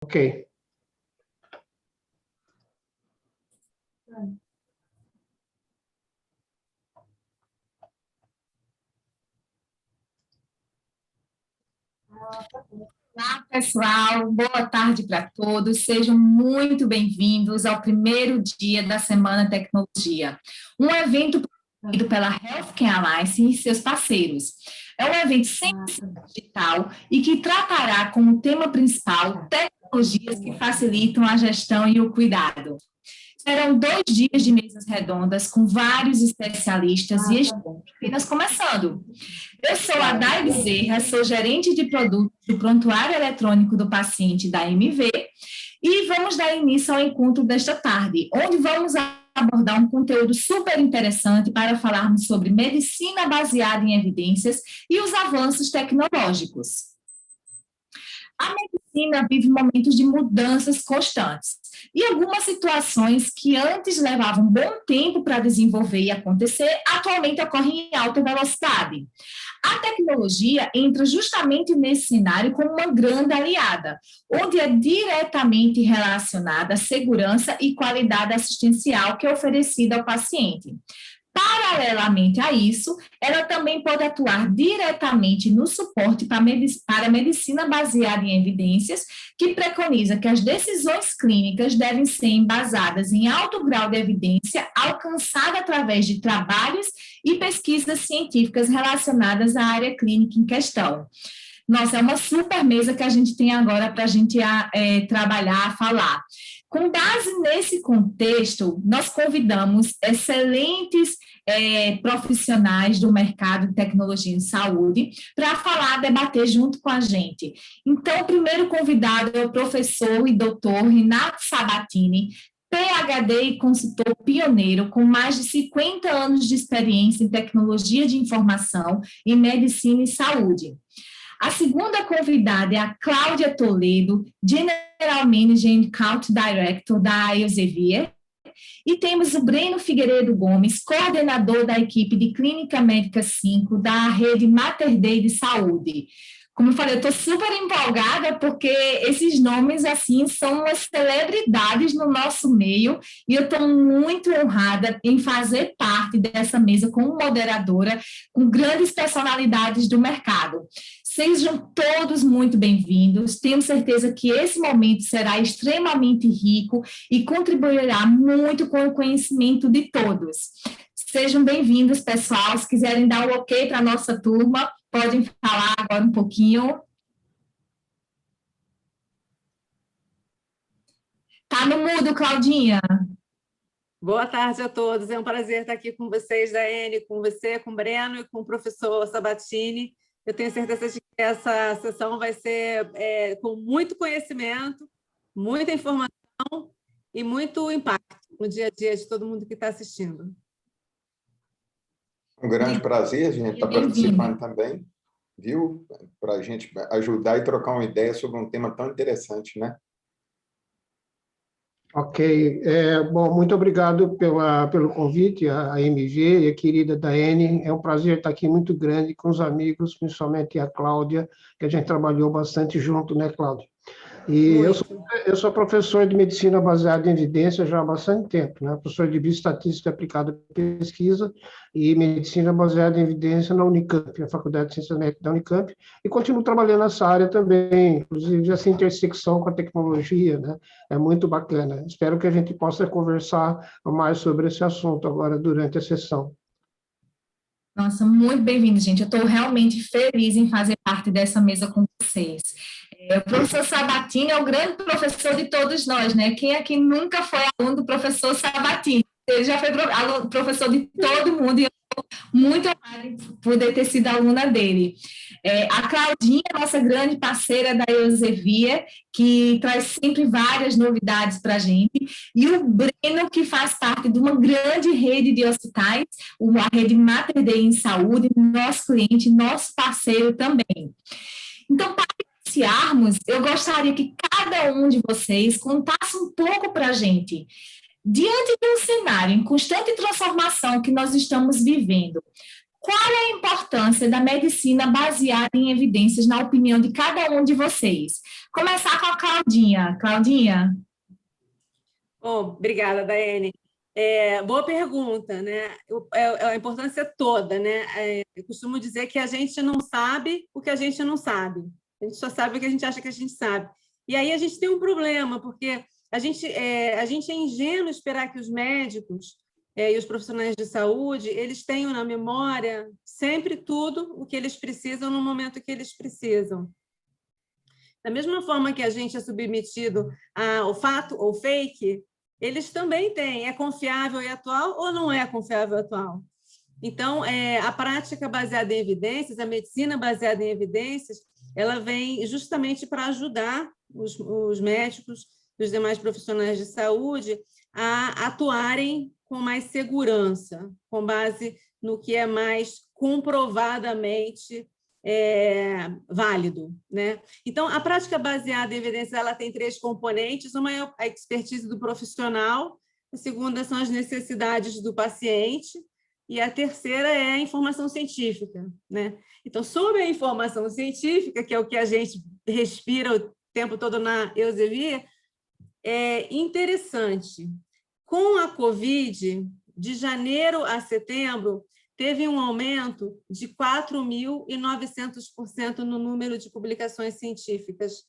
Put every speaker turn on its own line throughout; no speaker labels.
Ok.
Olá, pessoal. Boa tarde para todos. Sejam muito bem-vindos ao primeiro dia da Semana Tecnologia, um evento promovido pela Healthcare Alliance e seus parceiros. É um evento 100% digital e que tratará como tema principal tecnologias que facilitam a gestão e o cuidado. Serão 2 dias de mesas redondas com vários especialistas e estamos apenas começando. Eu sou a Day Bezerra, sou gerente de produtos do prontuário eletrônico do paciente da MV e vamos dar início ao encontro desta tarde, onde vamos abordar um conteúdo super interessante para falarmos sobre medicina baseada em evidências e os avanços tecnológicos. A medicina vive momentos de mudanças constantes e algumas situações que antes levavam um bom tempo para desenvolver e acontecer, atualmente ocorrem em alta velocidade. A tecnologia entra justamente nesse cenário como uma grande aliada, onde é diretamente relacionada à segurança e qualidade assistencial que é oferecida ao paciente. Paralelamente a isso, ela também pode atuar diretamente no suporte para a medicina baseada em evidências, que preconiza que as decisões clínicas devem ser embasadas em alto grau de evidência, alcançada através de trabalhos e pesquisas científicas relacionadas à área clínica em questão. Nossa, é uma super mesa que a gente tem agora para a gente trabalhar, falar. Com base nesse contexto, nós convidamos excelentes profissionais do mercado de tecnologia em saúde para falar, debater junto com a gente. Então, o primeiro convidado é o professor e doutor Renato Sabatini, PhD e consultor pioneiro, com mais de 50 anos de experiência em tecnologia de informação, em medicina e saúde. A segunda convidada é a Cláudia Toledo, General Manager and Country Director da Elsevier. E temos o Breno Figueiredo Gomes, coordenador da equipe de Clínica Médica 5 da rede Mater Dei de Saúde. Como eu falei, eu estou super empolgada porque esses nomes, assim, são as celebridades no nosso meio e eu estou muito honrada em fazer parte dessa mesa como moderadora com grandes personalidades do mercado. Sejam todos muito bem-vindos. Tenho certeza que esse momento será extremamente rico e contribuirá muito com o conhecimento de todos. Sejam bem-vindos, pessoal. Se quiserem dar o ok para a nossa turma, podem falar agora um pouquinho. Tá no mudo, Claudinha.
Boa tarde a todos. É um prazer estar aqui com vocês, Daiane, com você, com o Breno e com o professor Sabatini. Eu tenho certeza de que essa sessão vai ser com muito conhecimento, muita informação e muito impacto no dia a dia de todo mundo que está assistindo.
Um grande prazer, a gente está participando também, viu? Para a gente ajudar e trocar uma ideia sobre um tema tão interessante, né?
Ok. Bom, muito obrigado pelo convite, a MG e a querida Daiane. É um prazer estar aqui muito grande com os amigos, principalmente a Cláudia, que a gente trabalhou bastante junto, né, Cláudia? E eu sou professor de medicina baseada em evidência já há bastante tempo, né? Professor de bioestatística aplicada à pesquisa e medicina baseada em evidência na Unicamp, na Faculdade de Ciências Médicas da Unicamp, e continuo trabalhando nessa área também, inclusive essa intersecção com a tecnologia, né? É muito bacana. Espero que a gente possa conversar mais sobre esse assunto agora durante a sessão.
Nossa, muito bem-vindo, gente. Eu estou realmente feliz em fazer parte dessa mesa com vocês. O professor Sabatini é o grande professor de todos nós, né? Quem aqui nunca foi aluno do professor Sabatini? Ele já foi professor de todo mundo e eu estou muito honrada em poder ter sido aluna dele. A Claudinha, nossa grande parceira da Elsevier, que traz sempre várias novidades para a gente, e o Breno, que faz parte de uma grande rede de hospitais, a rede Mater Dei em Saúde, nosso cliente, nosso parceiro também. Então, para iniciarmos, eu gostaria que cada um de vocês contasse um pouco para a gente. Diante de um cenário em constante transformação que nós estamos vivendo, qual é a importância da medicina baseada em evidências, na opinião de cada um de vocês? Começar com a Claudinha. Claudinha?
Bom, obrigada, Daiane. Boa pergunta, né? A importância toda, né? Eu costumo dizer que a gente não sabe o que a gente não sabe. A gente só sabe o que a gente acha que a gente sabe. E aí a gente tem um problema, porque a gente é ingênuo esperar que os médicos e os profissionais de saúde eles tenham na memória sempre tudo o que eles precisam no momento que eles precisam. Da mesma forma que a gente é submetido ao fato ou fake, eles também têm. É confiável e atual ou não é confiável e atual? Então, a prática baseada em evidências, a medicina baseada em evidências, ela vem justamente para ajudar os médicos e os demais profissionais de saúde a atuarem com mais segurança, com base no que é mais comprovadamente válido, né? Então, a prática baseada em evidências ela tem 3 componentes: uma é a expertise do profissional, a segunda são as necessidades do paciente, e a terceira é a informação científica, né? Então, sobre a informação científica, que é o que a gente respira o tempo todo na Elsevier, é interessante. Com a Covid, de janeiro a setembro, teve um aumento de 4.900% no número de publicações científicas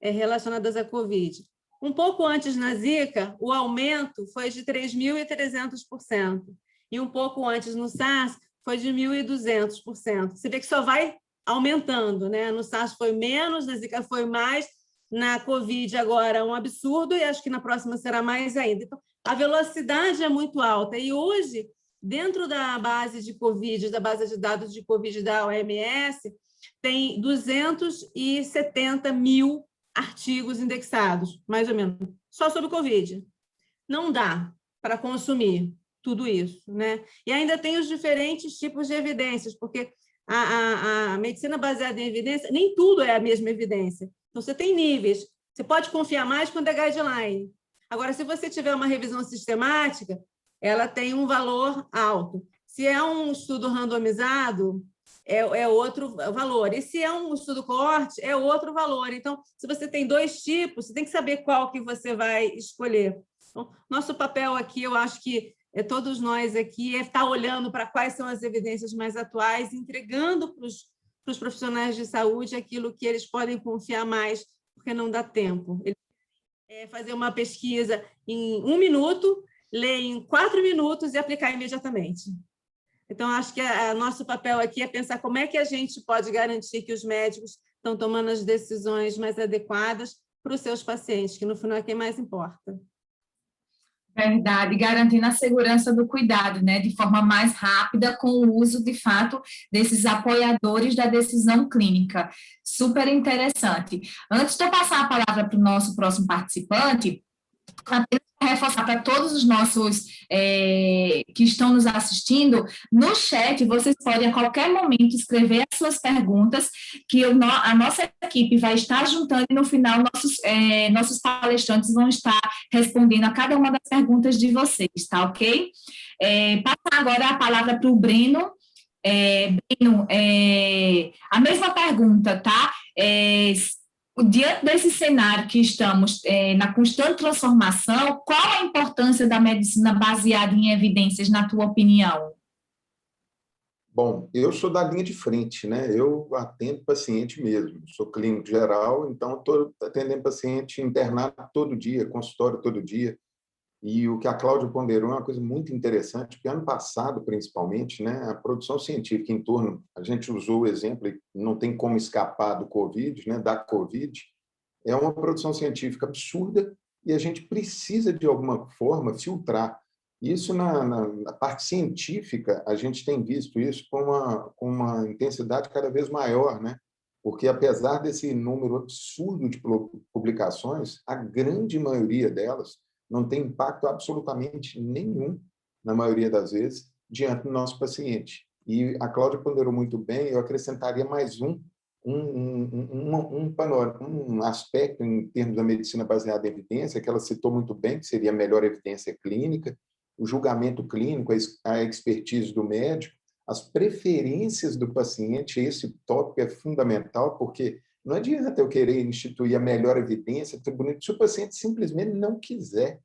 relacionadas à Covid. Um pouco antes, na Zika, o aumento foi de 3.300%. E um pouco antes, no SARS, foi de 1.200%. Você vê que só vai aumentando, né? No SARS foi menos, na Zika foi mais, na Covid agora é um absurdo, e acho que na próxima será mais ainda. Então, a velocidade é muito alta. E hoje, dentro da base de Covid, da base de dados de Covid da OMS, tem 270 mil artigos indexados, mais ou menos, só sobre Covid. Não dá para consumir tudo isso, né? E ainda tem os diferentes tipos de evidências, porque a medicina baseada em evidência, nem tudo é a mesma evidência. Então, você tem níveis. Você pode confiar mais quando é guideline. Agora, se você tiver uma revisão sistemática, ela tem um valor alto. Se é um estudo randomizado, é outro valor. E se é um estudo coorte, é outro valor. Então, se você tem 2 tipos, você tem que saber qual que você vai escolher. Então, nosso papel aqui, eu acho que todos nós aqui, estar olhando para quais são as evidências mais atuais, entregando para os profissionais de saúde aquilo que eles podem confiar mais, porque não dá tempo. Fazer uma pesquisa em 1 minuto, ler em 4 minutos e aplicar imediatamente. Então, acho que nosso papel aqui é pensar como é que a gente pode garantir que os médicos estão tomando as decisões mais adequadas para os seus pacientes, que no final é quem mais importa.
Verdade, garantindo a segurança do cuidado, né, de forma mais rápida, com o uso, de fato, desses apoiadores da decisão clínica. Super interessante. Antes de eu passar a palavra para o nosso próximo participante, apenas reforçar para todos os nossos que estão nos assistindo, no chat vocês podem a qualquer momento escrever as suas perguntas, que a nossa equipe vai estar juntando e no final nossos palestrantes vão estar respondendo a cada uma das perguntas de vocês, tá ok? Passar agora a palavra para o Breno. Breno, a mesma pergunta, tá? Diante desse cenário que estamos na constante transformação, qual a importância da medicina baseada em evidências, na tua opinião?
Bom, eu sou da linha de frente, né? Eu atendo paciente mesmo, sou clínico geral, então estou atendendo paciente internado todo dia, consultório todo dia. E o que a Cláudia ponderou é uma coisa muito interessante, porque ano passado, principalmente, né, a produção científica em torno, a gente usou o exemplo, e não tem como escapar do Covid, né, da Covid, é uma produção científica absurda e a gente precisa, de alguma forma, filtrar. Isso, na parte científica, a gente tem visto isso com uma intensidade cada vez maior, né? Porque, apesar desse número absurdo de publicações, a grande maioria delas não tem impacto absolutamente nenhum, na maioria das vezes, diante do nosso paciente. E a Cláudia ponderou muito bem, eu acrescentaria mais um aspecto em termos da medicina baseada em evidência, que ela citou muito bem, que seria a melhor evidência clínica, o julgamento clínico, a expertise do médico, as preferências do paciente, esse tópico é fundamental, porque não adianta eu querer instituir a melhor evidência, se o paciente simplesmente não quiser.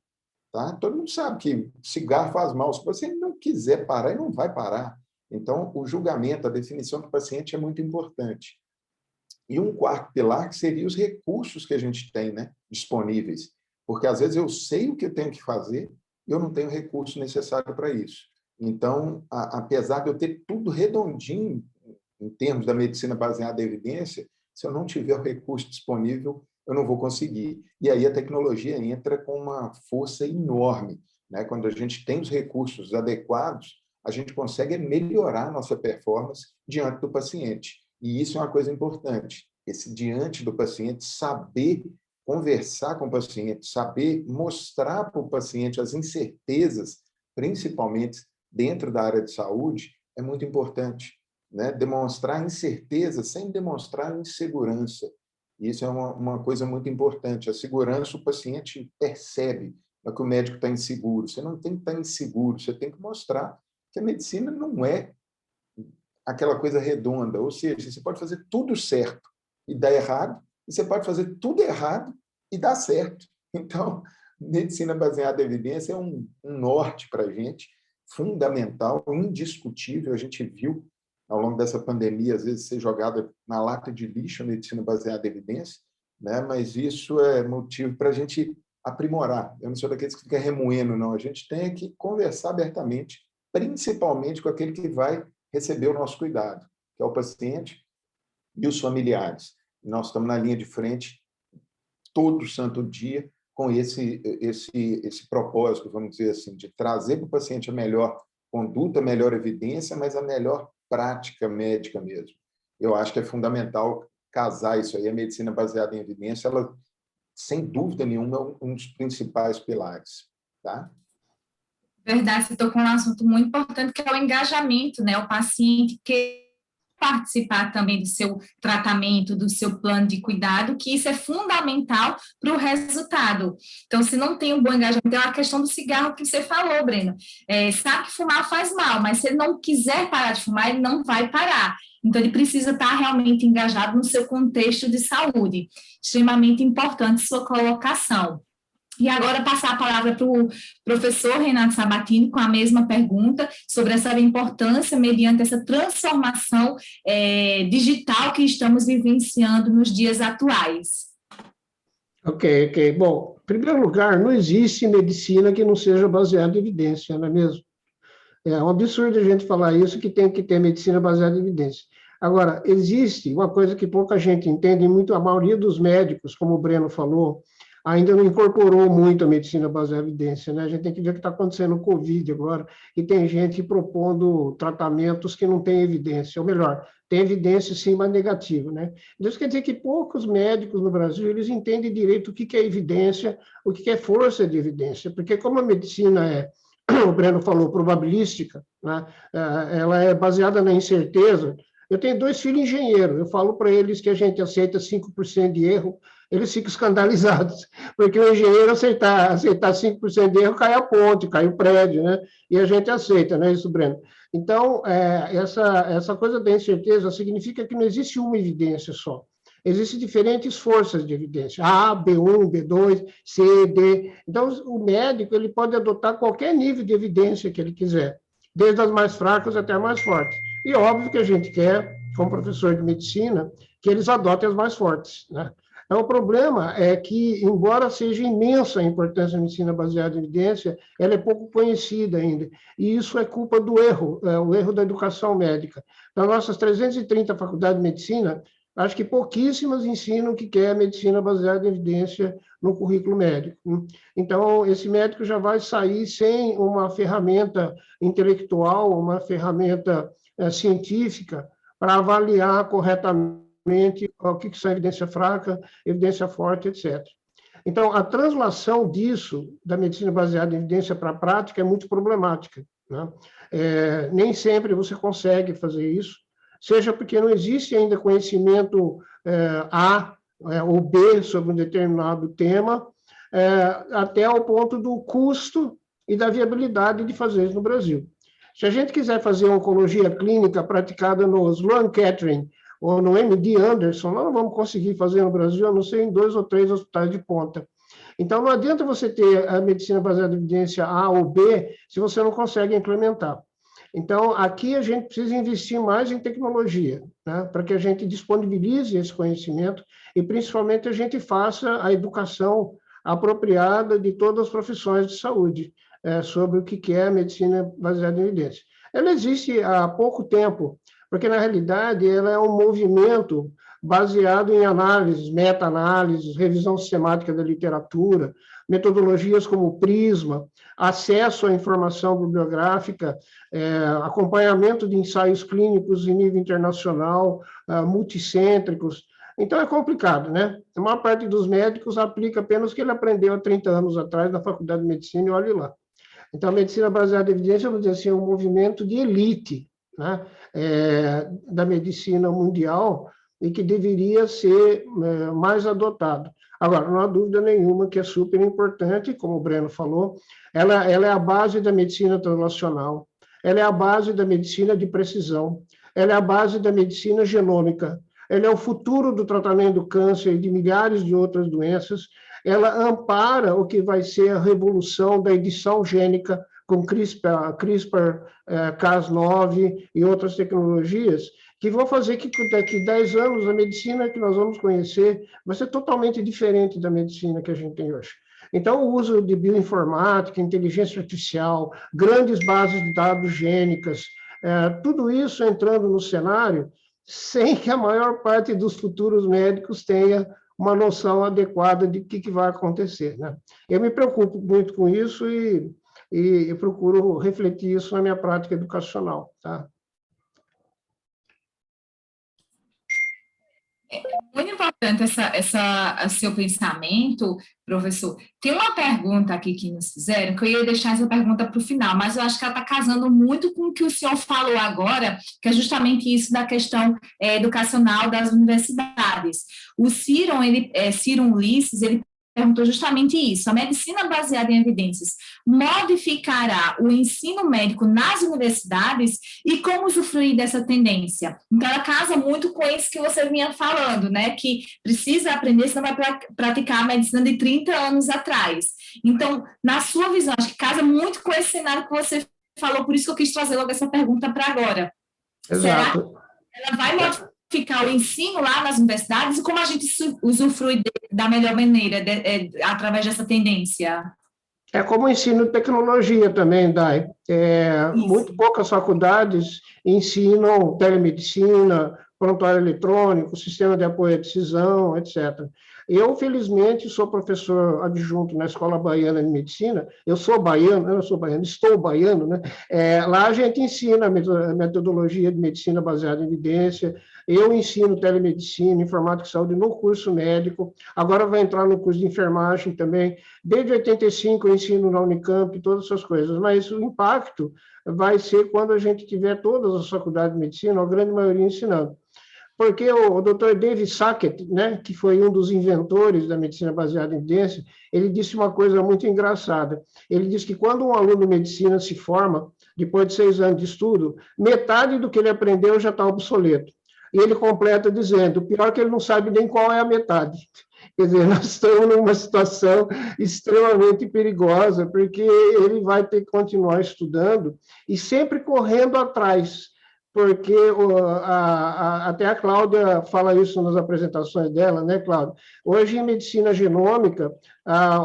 Tá? Todo mundo sabe que cigarro faz mal. Se o paciente não quiser parar, ele não vai parar. Então, o julgamento, a definição do paciente é muito importante. E um quarto pilar que seria os recursos que a gente tem, né, disponíveis. Porque, às vezes, eu sei o que eu tenho que fazer e eu não tenho o recurso necessário para isso. Então, apesar de eu ter tudo redondinho, em termos da medicina baseada em evidência, se eu não tiver o recurso disponível, eu não vou conseguir. E aí a tecnologia entra com uma força enorme, né? Quando a gente tem os recursos adequados, a gente consegue melhorar a nossa performance diante do paciente. E isso é uma coisa importante. Esse diante do paciente, saber conversar com o paciente, saber mostrar para o paciente as incertezas, principalmente dentro da área de saúde, é muito importante, né? Demonstrar incerteza sem demonstrar insegurança. Isso é uma coisa muito importante. A segurança, o paciente percebe que o médico está inseguro. Você não tem que estar inseguro, você tem que mostrar que a medicina não é aquela coisa redonda. Ou seja, você pode fazer tudo certo e dar errado, e você pode fazer tudo errado e dar certo. Então, medicina baseada em evidência é um norte para a gente, fundamental, indiscutível. A gente viu ao longo dessa pandemia, às vezes, ser jogada na lata de lixo a medicina baseada em evidência, né? Mas isso é motivo para a gente aprimorar. Eu não sou daqueles que ficam remoendo, não. A gente tem que conversar abertamente, principalmente com aquele que vai receber o nosso cuidado, que é o paciente e os familiares. Nós estamos na linha de frente todo santo dia com esse propósito, vamos dizer assim, de trazer para o paciente a melhor conduta, a melhor evidência, mas a melhor prática médica mesmo. Eu acho que é fundamental casar isso aí. A medicina baseada em evidência, ela, sem dúvida nenhuma, é um dos principais pilares. Tá?
Verdade, você tocou num assunto muito importante, que é o engajamento, né? O paciente que participar também do seu tratamento, do seu plano de cuidado, que isso é fundamental para o resultado. Então, se não tem um bom engajamento, é a questão do cigarro que você falou, Breno. Sabe que fumar faz mal, mas se ele não quiser parar de fumar, ele não vai parar. Então, ele precisa estar realmente engajado no seu contexto de saúde. Extremamente importante sua colocação. E agora passar a palavra para o professor Renato Sabatini com a mesma pergunta sobre essa importância mediante essa transformação digital que estamos vivenciando nos dias atuais.
Ok. Bom, em primeiro lugar, não existe medicina que não seja baseada em evidência, não é mesmo? É um absurdo a gente falar isso, que tem que ter medicina baseada em evidência. Agora, existe uma coisa que pouca gente entende, muito a maioria dos médicos, como o Breno falou, ainda não incorporou muito a medicina baseada em evidência, né? A gente tem que ver o que está acontecendo no Covid agora, e tem gente propondo tratamentos que não têm evidência, ou melhor, tem evidência sim, mas negativa, né? Isso quer dizer que poucos médicos no Brasil, eles entendem direito o que é evidência, o que é força de evidência, porque como a medicina o Breno falou, probabilística, né? Ela é baseada na incerteza. Eu tenho 2 filhos engenheiros, eu falo para eles que a gente aceita 5% de erro, eles ficam escandalizados, porque o engenheiro aceitar 5% de erro, cai a ponte, cai o prédio, né? E a gente aceita, não é isso, Breno? Então, essa coisa da incerteza significa que não existe uma evidência só. Existem diferentes forças de evidência, A, B1, B2, C, D. Então, o médico ele pode adotar qualquer nível de evidência que ele quiser, desde as mais fracas até as mais fortes. E óbvio que a gente quer, como professor de medicina, que eles adotem as mais fortes, né? Então, o problema é que, embora seja imensa a importância da medicina baseada em evidência, ela é pouco conhecida ainda. E isso é culpa do erro, o erro da educação médica. Das nossas 330 faculdades de medicina, acho que pouquíssimas ensinam o que é a medicina baseada em evidência no currículo médico. Então, esse médico já vai sair sem uma ferramenta intelectual, uma ferramenta científica para avaliar corretamente o que são evidência fraca, evidência forte, etc. Então, a translação disso, da medicina baseada em evidência para a prática, é muito problemática, né? Nem sempre você consegue fazer isso, seja porque não existe ainda conhecimento A ou B sobre um determinado tema, até ao ponto do custo e da viabilidade de fazer isso no Brasil. Se a gente quiser fazer oncologia clínica praticada no Sloan Kettering ou no MD Anderson, nós não vamos conseguir fazer no Brasil, a não ser em 2 ou 3 hospitais de ponta. Então, não adianta você ter a medicina baseada em evidência A ou B se você não consegue implementar. Então, aqui a gente precisa investir mais em tecnologia, né, para que a gente disponibilize esse conhecimento e, principalmente, a gente faça a educação apropriada de todas as profissões de saúde sobre o que é a medicina baseada em evidência. Ela existe há pouco tempo, porque, na realidade, ela é um movimento baseado em análises, meta-análises, revisão sistemática da literatura, metodologias como o PRISMA, acesso à informação bibliográfica, acompanhamento de ensaios clínicos em nível internacional, multicêntricos. Então, é complicado, né? A maior parte dos médicos aplica apenas o que ele aprendeu há 30 anos atrás na Faculdade de Medicina e olhe lá. Então, a medicina baseada em evidência, vamos dizer assim, é um movimento de elite, né? Da medicina mundial e que deveria ser mais adotado. Agora, não há dúvida nenhuma que é super importante, como o Breno falou, ela é a base da medicina translacional, ela é a base da medicina de precisão, ela é a base da medicina genômica, ela é o futuro do tratamento do câncer e de milhares de outras doenças, ela ampara o que vai ser a revolução da edição gênica com CRISPR-Cas9 e outras tecnologias, que vão fazer que daqui a 10 anos a medicina que nós vamos conhecer vai ser totalmente diferente da medicina que a gente tem hoje. Então, o uso de bioinformática, inteligência artificial, grandes bases de dados gênicas, tudo isso entrando no cenário sem que a maior parte dos futuros médicos tenha uma noção adequada de o que vai acontecer, né? Eu me preocupo muito com isso e eu procuro refletir isso na minha prática educacional, tá?
É muito importante seu pensamento, professor. Tem uma pergunta aqui que nos fizeram, que eu ia deixar essa pergunta para o final, mas eu acho que ela está casando muito com o que o senhor falou agora, que é justamente isso da questão educacional das universidades. O Ciro Ulisses, ele perguntou justamente isso. A medicina baseada em evidências modificará o ensino médico nas universidades e como usufruir dessa tendência? Então, ela casa muito com isso que você vinha falando, né? Que precisa aprender, senão vai praticar a medicina de 30 anos atrás. Então, na sua visão, acho que casa muito com esse cenário que você falou, por isso que eu quis trazer logo essa pergunta para agora.
Exato.
Será que ela vai modificar o ensino lá nas universidades e como a gente usufrui da melhor maneira através dessa tendência?
É como o ensino de tecnologia também, Dai. Muito poucas faculdades ensinam telemedicina, prontuário eletrônico, sistema de apoio à decisão, etc. Eu, felizmente, sou professor adjunto na Escola Baiana de Medicina. Estou baiano, né? Lá a gente ensina a metodologia de medicina baseada em evidência. Eu ensino telemedicina, informática e saúde no curso médico. Agora vai entrar no curso de enfermagem também. Desde 85 eu ensino na Unicamp, todas essas coisas. Mas o impacto vai ser quando a gente tiver todas as faculdades de medicina, a grande maioria ensinando. Porque o Dr. David Sackett, né, que foi um dos inventores da medicina baseada em evidência, ele disse uma coisa muito engraçada. Ele disse que quando um aluno de medicina se forma, depois de 6 anos de estudo, metade do que ele aprendeu já está obsoleto. E ele completa dizendo, o pior é que ele não sabe nem qual é a metade. Quer dizer, nós estamos numa situação extremamente perigosa, porque ele vai ter que continuar estudando e sempre correndo atrás, porque até a Cláudia fala isso nas apresentações dela, né, Cláudia? Hoje, em medicina genômica,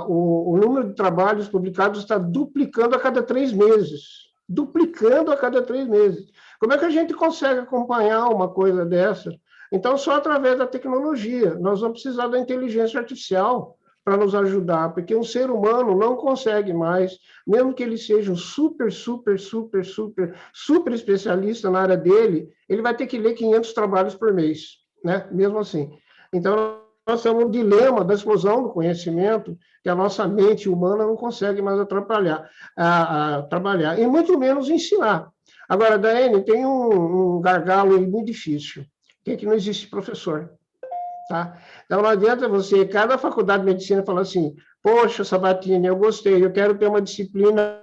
o número de trabalhos publicados está duplicando a cada 3 meses. Duplicando a cada 3 meses. Como é que a gente consegue acompanhar uma coisa dessa? Então, só através da tecnologia. Nós vamos precisar da inteligência artificial para nos ajudar, porque um ser humano não consegue mais, mesmo que ele seja um super especialista na área dele, ele vai ter que ler 500 trabalhos por mês, né? Mesmo assim. Então, nós temos um dilema da explosão do conhecimento que a nossa mente humana não consegue mais trabalhar, e muito menos ensinar. Agora, Daiane, tem um gargalo aí muito difícil, que é que não existe professor. Tá? Então, não adianta cada faculdade de medicina falar assim, poxa, Sabatini, eu gostei, eu quero ter uma disciplina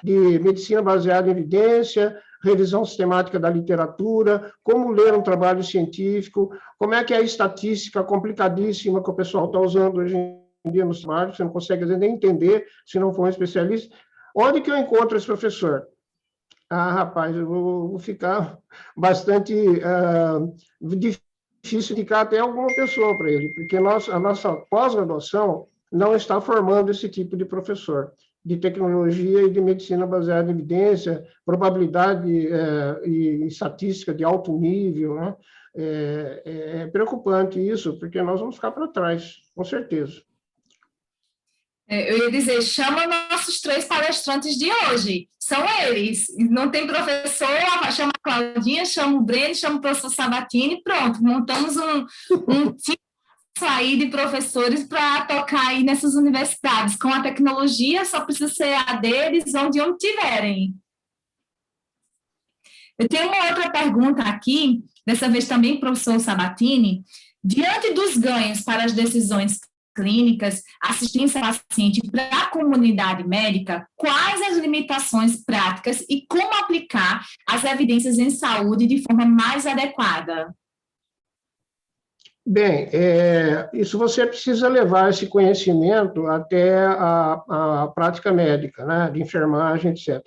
de medicina baseada em evidência, revisão sistemática da literatura, como ler um trabalho científico, como é que é a estatística complicadíssima que o pessoal está usando hoje em dia nos trabalhos, você não consegue às vezes, nem entender se não for um especialista. Onde que eu encontro esse professor? Ah, rapaz, eu vou ficar bastante difícil indicar até alguma pessoa para ele, porque a nossa pós-graduação não está formando esse tipo de professor de tecnologia e de medicina baseada em evidência, probabilidade e estatística de alto nível, né? É preocupante isso, porque nós vamos ficar para trás, com certeza.
Eu ia dizer, chama nossos 3 palestrantes de hoje, são eles. Não tem professor, chama a Claudinha, chama o Breno, chama o professor Sabatini, pronto, montamos um time aí de professores para tocar aí nessas universidades. Com a tecnologia, só precisa ser a deles, onde tiverem. Eu tenho uma outra pergunta aqui, dessa vez também para o professor Sabatini. Diante dos ganhos para as decisões clínicas, assistência ao paciente para a comunidade médica, quais as limitações práticas e como aplicar as evidências em saúde de forma mais adequada?
Bem, isso você precisa levar esse conhecimento até a prática médica, né, de enfermagem, etc.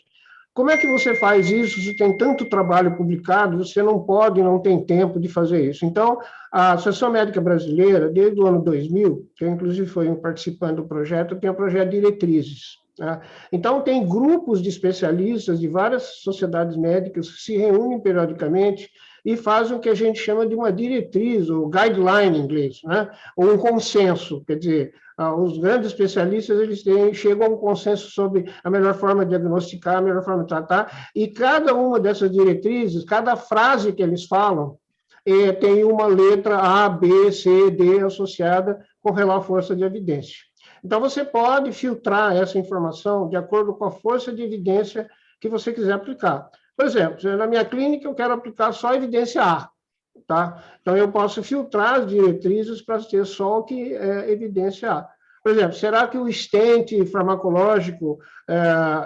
Como é que você faz isso? Se tem tanto trabalho publicado, você não tem tempo de fazer isso. Então, a Associação Médica Brasileira, desde o ano 2000, que eu inclusive fui participando do projeto, tem o projeto Diretrizes. Né? Então, tem grupos de especialistas de várias sociedades médicas que se reúnem periodicamente e fazem o que a gente chama de uma diretriz, ou guideline em inglês, né? Ou um consenso, quer dizer, os grandes especialistas eles chegam a um consenso sobre a melhor forma de diagnosticar, a melhor forma de tratar, e cada uma dessas diretrizes, cada frase que eles falam, tem uma letra A, B, C, D associada com relação à força de evidência. Então, você pode filtrar essa informação de acordo com a força de evidência que você quiser aplicar. Por exemplo, na minha clínica, eu quero aplicar só evidência A, tá? Então, eu posso filtrar as diretrizes para ter só o que é evidência A. Por exemplo, será que o stent farmacológico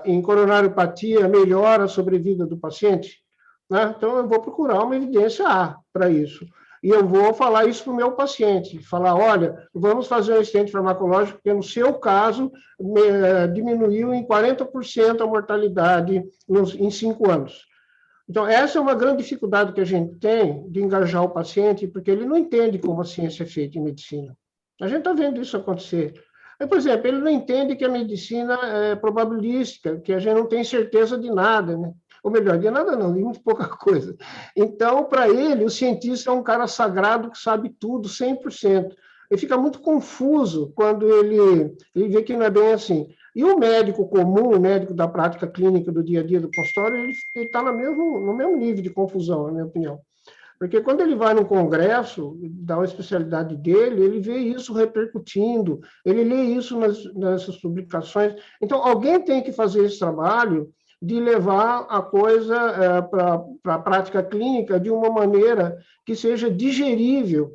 em coronariopatia melhora a sobrevida do paciente? Né? Então, eu vou procurar uma evidência A para isso. E eu vou falar isso para o meu paciente, falar, olha, vamos fazer um stent farmacológico, porque no seu caso diminuiu em 40% a mortalidade em 5 anos. Então, essa é uma grande dificuldade que a gente tem de engajar o paciente, porque ele não entende como a ciência é feita em medicina. A gente está vendo isso acontecer. Por exemplo, ele não entende que a medicina é probabilística, que a gente não tem certeza de nada, né? Ou melhor, de nada não, de muito pouca coisa. Então, para ele, o cientista é um cara sagrado que sabe tudo, 100%. Ele fica muito confuso quando ele vê que não é bem assim. E o médico comum, o médico da prática clínica do dia a dia do consultório, ele está no mesmo nível de confusão, na minha opinião. Porque quando ele vai num congresso, da especialidade dele, ele vê isso repercutindo, ele lê isso nessas publicações. Então, alguém tem que fazer esse trabalho de levar a coisa para a prática clínica de uma maneira que seja digerível,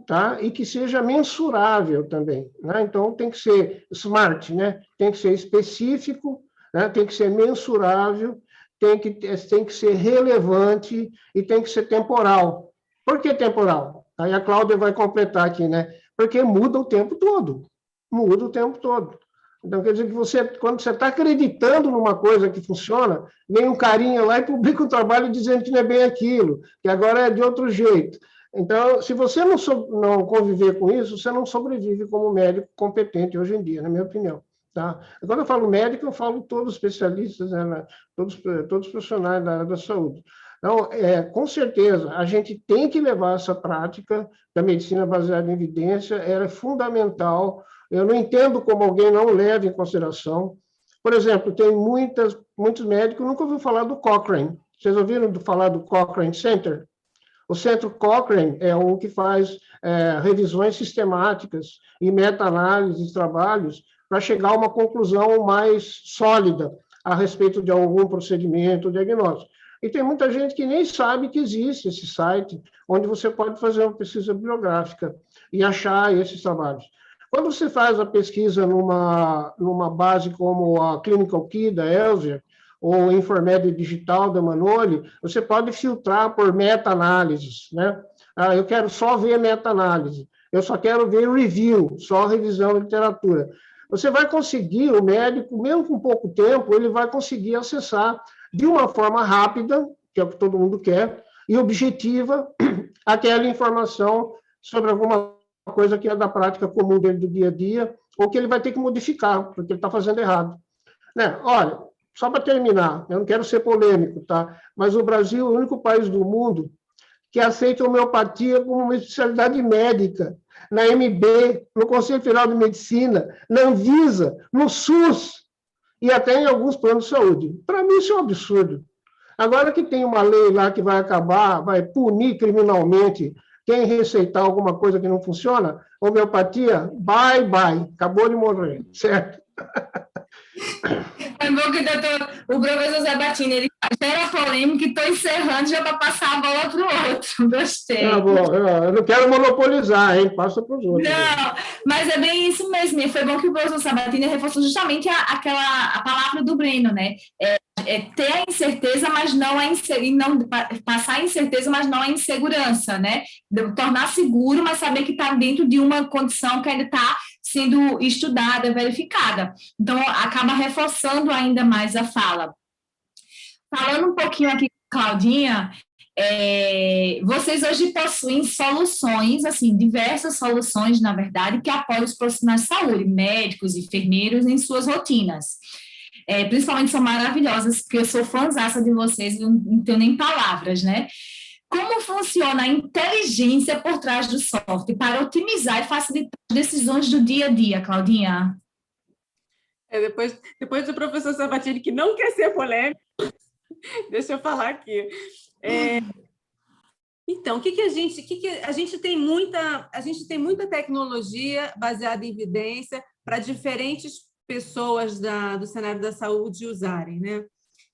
tá? E que seja mensurável também, né? Então, tem que ser smart, né? Tem que ser específico, né? Tem que ser mensurável, tem que ser relevante e tem que ser temporal. Por que temporal? Aí a Cláudia vai completar aqui, né? Porque muda o tempo todo. Muda o tempo todo. Então, quer dizer que quando você está acreditando numa coisa que funciona, vem um carinha lá e publica um trabalho dizendo que não é bem aquilo, que agora é de outro jeito. Então, se você não conviver com isso, você não sobrevive como médico competente hoje em dia, na minha opinião. Tá? Quando eu falo médico, eu falo todos os especialistas, né, todos os profissionais da área da saúde. Então, com certeza, a gente tem que levar essa prática da medicina baseada em evidência, ela é fundamental. Eu não entendo como alguém não leva em consideração. Por exemplo, tem muitos médicos nunca ouviram falar do Cochrane. Vocês ouviram falar do Cochrane Center? O Centro Cochrane é um que faz revisões sistemáticas e meta-análises de trabalhos para chegar a uma conclusão mais sólida a respeito de algum procedimento diagnóstico. E tem muita gente que nem sabe que existe esse site, onde você pode fazer uma pesquisa bibliográfica e achar esses trabalhos. Quando você faz a pesquisa numa base como a Clinical Key, da Elsevier, ou Informed Digital, da Manoli, você pode filtrar por meta-análises, né? Eu quero só ver meta-análise, eu só quero ver review, só revisão da literatura. Você vai conseguir, o médico, mesmo com pouco tempo, ele vai conseguir acessar de uma forma rápida, que é o que todo mundo quer, e objetiva, aquela informação sobre alguma coisa que é da prática comum dele do dia a dia, ou que ele vai ter que modificar, porque ele está fazendo errado. Né? Olha, só para terminar, eu não quero ser polêmico, tá? Mas o Brasil é o único país do mundo que aceita a homeopatia como uma especialidade médica, na MB, no Conselho Federal de Medicina, na Anvisa, no SUS e até em alguns planos de saúde. Para mim, isso é um absurdo. Agora que tem uma lei lá que vai acabar, vai punir criminalmente quem receitar alguma coisa que não funciona, homeopatia, bye, bye, acabou de morrer, certo?
É bom que o professor Sabatini, ele gera polêmica e estou encerrando já para passar a bola para o outro. Gostei.
Tá bom, eu não quero monopolizar, hein? Passa para os outros.
Não, mas é bem isso mesmo. E foi bom que o professor Sabatini reforçou justamente a palavra do Breno, né? Ter a incerteza, mas não passar a incerteza, mas não a insegurança, né? Tornar seguro, mas saber que está dentro de uma condição que ainda está sendo estudada, verificada. Então, acaba reforçando ainda mais a fala. Falando um pouquinho aqui com a Claudinha, vocês hoje possuem soluções, assim, diversas soluções, na verdade, que apoiam os profissionais de saúde, médicos, enfermeiros, em suas rotinas. Principalmente são maravilhosas, porque eu sou fãzaça de vocês, não tenho nem palavras, né? Como funciona a inteligência por trás do software para otimizar e facilitar as decisões do dia a dia, Claudinha?
Depois do professor Sabatini, que não quer ser polêmico, deixa eu falar aqui. Então, a gente tem muita tecnologia baseada em evidência para diferentes pessoas do cenário da saúde usarem, né?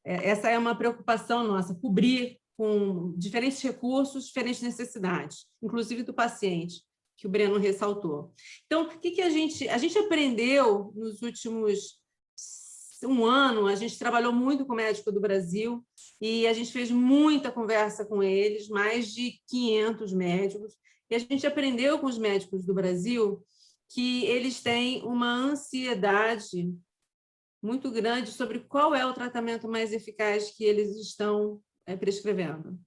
Essa é uma preocupação nossa, cobrir com diferentes recursos, diferentes necessidades, inclusive do paciente, que o Breno ressaltou. Então, o que a gente aprendeu nos últimos um ano? A gente trabalhou muito com o Médico do Brasil e a gente fez muita conversa com eles, mais de 500 médicos, e a gente aprendeu com os médicos do Brasil que eles têm uma ansiedade muito grande sobre qual é o tratamento mais eficaz que eles estão prescrevendo.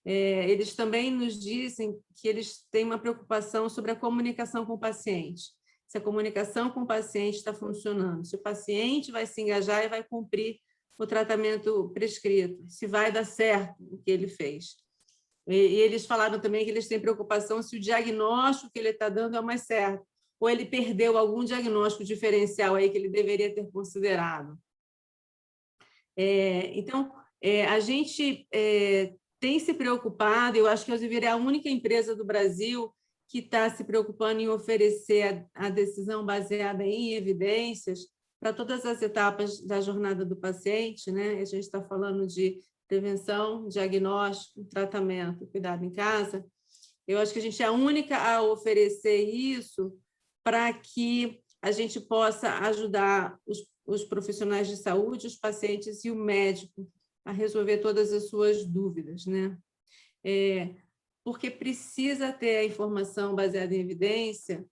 Eles também nos dizem que eles têm uma preocupação sobre a comunicação com o paciente. Se a comunicação com o paciente está funcionando, se o paciente vai se engajar e vai cumprir o tratamento prescrito, se vai dar certo o que ele fez. E eles falaram também que eles têm preocupação se o diagnóstico que ele está dando é o mais certo, ou ele perdeu algum diagnóstico diferencial aí que ele deveria ter considerado. Então, a gente tem se preocupado, eu acho que a Elsevier é a única empresa do Brasil que está se preocupando em oferecer a decisão baseada em evidências para todas as etapas da jornada do paciente, né? A gente está falando de prevenção, diagnóstico, tratamento, cuidado em casa. Eu acho que a gente é a única a oferecer isso para que a gente possa ajudar os profissionais de saúde, os pacientes e o médico a resolver todas as suas dúvidas, né? Porque precisa ter a informação baseada em evidência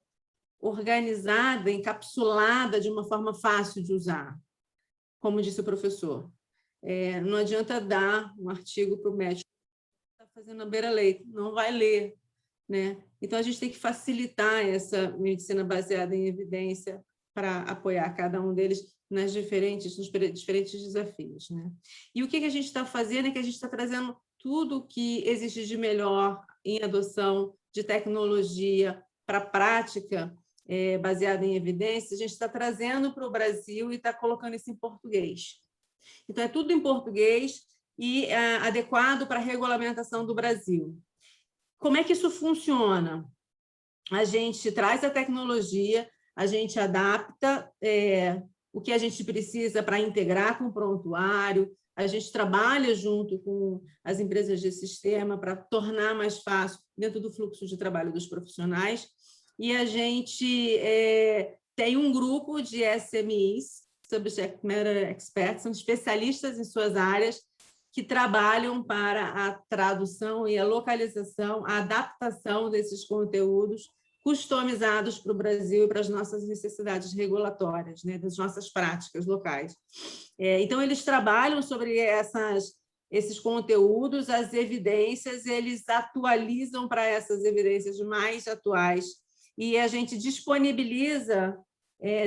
organizada, encapsulada de uma forma fácil de usar, como disse o professor. Não adianta dar um artigo para o médico que está fazendo a beira-leito, não vai ler, né? Então, a gente tem que facilitar essa medicina baseada em evidência para apoiar cada um deles nos diferentes desafios, né? E o que a gente está fazendo é que a gente está trazendo tudo que existe de melhor em adoção de tecnologia para a prática baseada em evidência, a gente está trazendo para o Brasil e está colocando isso em português. Então, é tudo em português e adequado para a regulamentação do Brasil. Como é que isso funciona? A gente traz a tecnologia, a gente adapta o que a gente precisa para integrar com o prontuário, a gente trabalha junto com as empresas de sistema para tornar mais fácil dentro do fluxo de trabalho dos profissionais, e a gente tem um grupo de SMEs, Subject Matter Experts, são especialistas em suas áreas, que trabalham para a tradução e a localização, a adaptação desses conteúdos customizados para o Brasil e para as nossas necessidades regulatórias, né, das nossas práticas locais. Então, eles trabalham sobre esses conteúdos, as evidências, eles atualizam para essas evidências mais atuais e a gente disponibiliza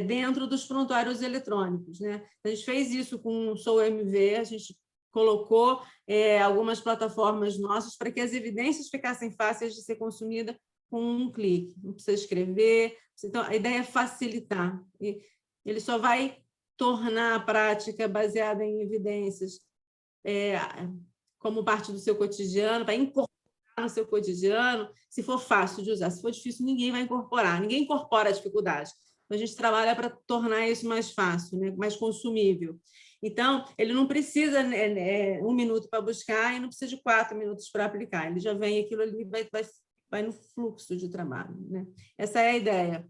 dentro dos prontuários eletrônicos, né? A gente fez isso com o SouMV, a gente colocou algumas plataformas nossas para que as evidências ficassem fáceis de ser consumidas com um clique. Não precisa escrever. Então, a ideia é facilitar. E ele só vai tornar a prática baseada em evidências como parte do seu cotidiano, vai incorporar no seu cotidiano, se for fácil de usar. Se for difícil, ninguém vai incorporar. Ninguém incorpora a dificuldade. Então, a gente trabalha para tornar isso mais fácil, né? Mais consumível. Então, ele não precisa 1 minuto para buscar e não precisa de 4 minutos para aplicar. Ele já vem aquilo ali, vai no fluxo de trabalho, né? Essa é a ideia.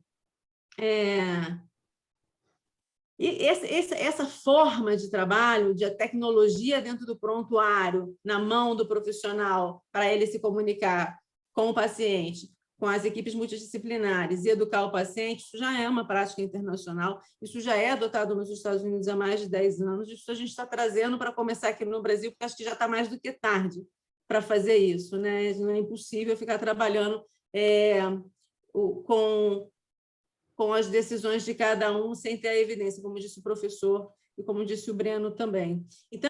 E essa forma de trabalho, de tecnologia dentro do prontuário, na mão do profissional, para ele se comunicar com o paciente, com as equipes multidisciplinares e educar o paciente, isso já é uma prática internacional, isso já é adotado nos Estados Unidos há mais de 10 anos, isso a gente está trazendo para começar aqui no Brasil, porque acho que já está mais do que tarde para fazer isso, né? Não é impossível ficar trabalhando com as decisões de cada um sem ter a evidência, como disse o professor e como disse o Breno também. Então,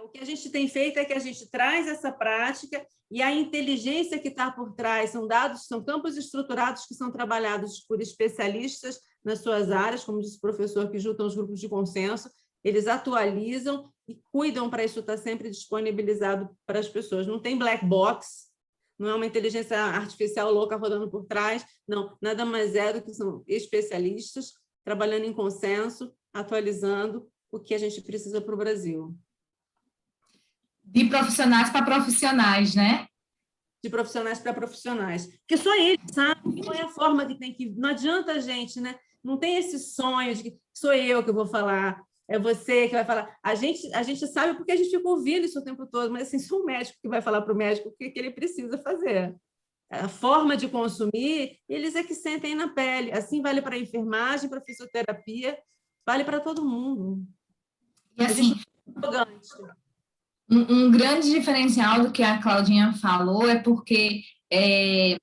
o que a gente tem feito é que a gente traz essa prática e a inteligência que está por trás são dados, são campos estruturados que são trabalhados por especialistas nas suas áreas, como disse o professor, que juntam os grupos de consenso, eles atualizam e cuidam para isso estar sempre disponibilizado para as pessoas. Não tem black box, não é uma inteligência artificial louca rodando por trás, não, nada mais é do que são especialistas trabalhando em consenso, atualizando o que a gente precisa para o Brasil.
De profissionais para profissionais, né?
De profissionais para profissionais. Porque só eles sabem qual é a forma que tem que... Não adianta a gente, né? Não tem esse sonho de que sou eu que vou falar, é você que vai falar. A gente sabe porque a gente fica ouvindo isso o tempo todo, mas assim, sou o médico que vai falar para o médico o que ele precisa fazer. A forma de consumir, eles é que sentem na pele. Assim vale para a enfermagem, para a fisioterapia, vale para todo mundo.
E assim, um grande diferencial do que a Claudinha falou é porque é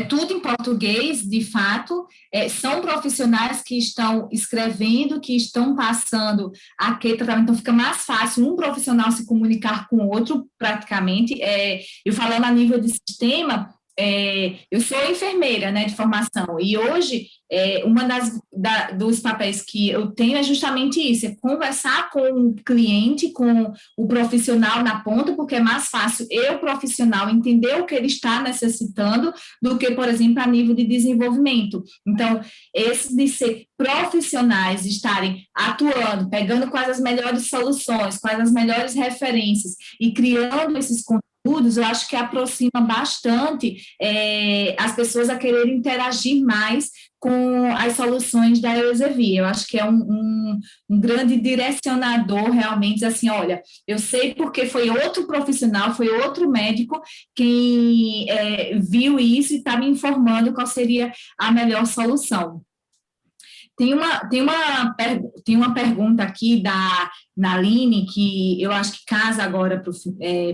tudo em português, de fato, são profissionais que estão escrevendo, que estão passando aquele tratamento, então fica mais fácil um profissional se comunicar com o outro, praticamente. Eu falando a nível de sistema, eu sou enfermeira, né, de formação, e hoje uma dos papéis que eu tenho é justamente isso, é conversar com o cliente, com o profissional na ponta, porque é mais fácil eu, profissional, entender o que ele está necessitando do que, por exemplo, a nível de desenvolvimento. Então, esse de ser profissionais, estarem atuando, pegando quais as melhores soluções, quais as melhores referências e criando esses conteúdos, eu acho que aproxima bastante as pessoas a quererem interagir mais com as soluções da Elsevier. Eu acho que é um grande direcionador, realmente, assim, olha, eu sei porque foi outro profissional, foi outro médico quem viu isso e está me informando qual seria a melhor solução. Tem uma pergunta aqui da Naline, que eu acho que casa agora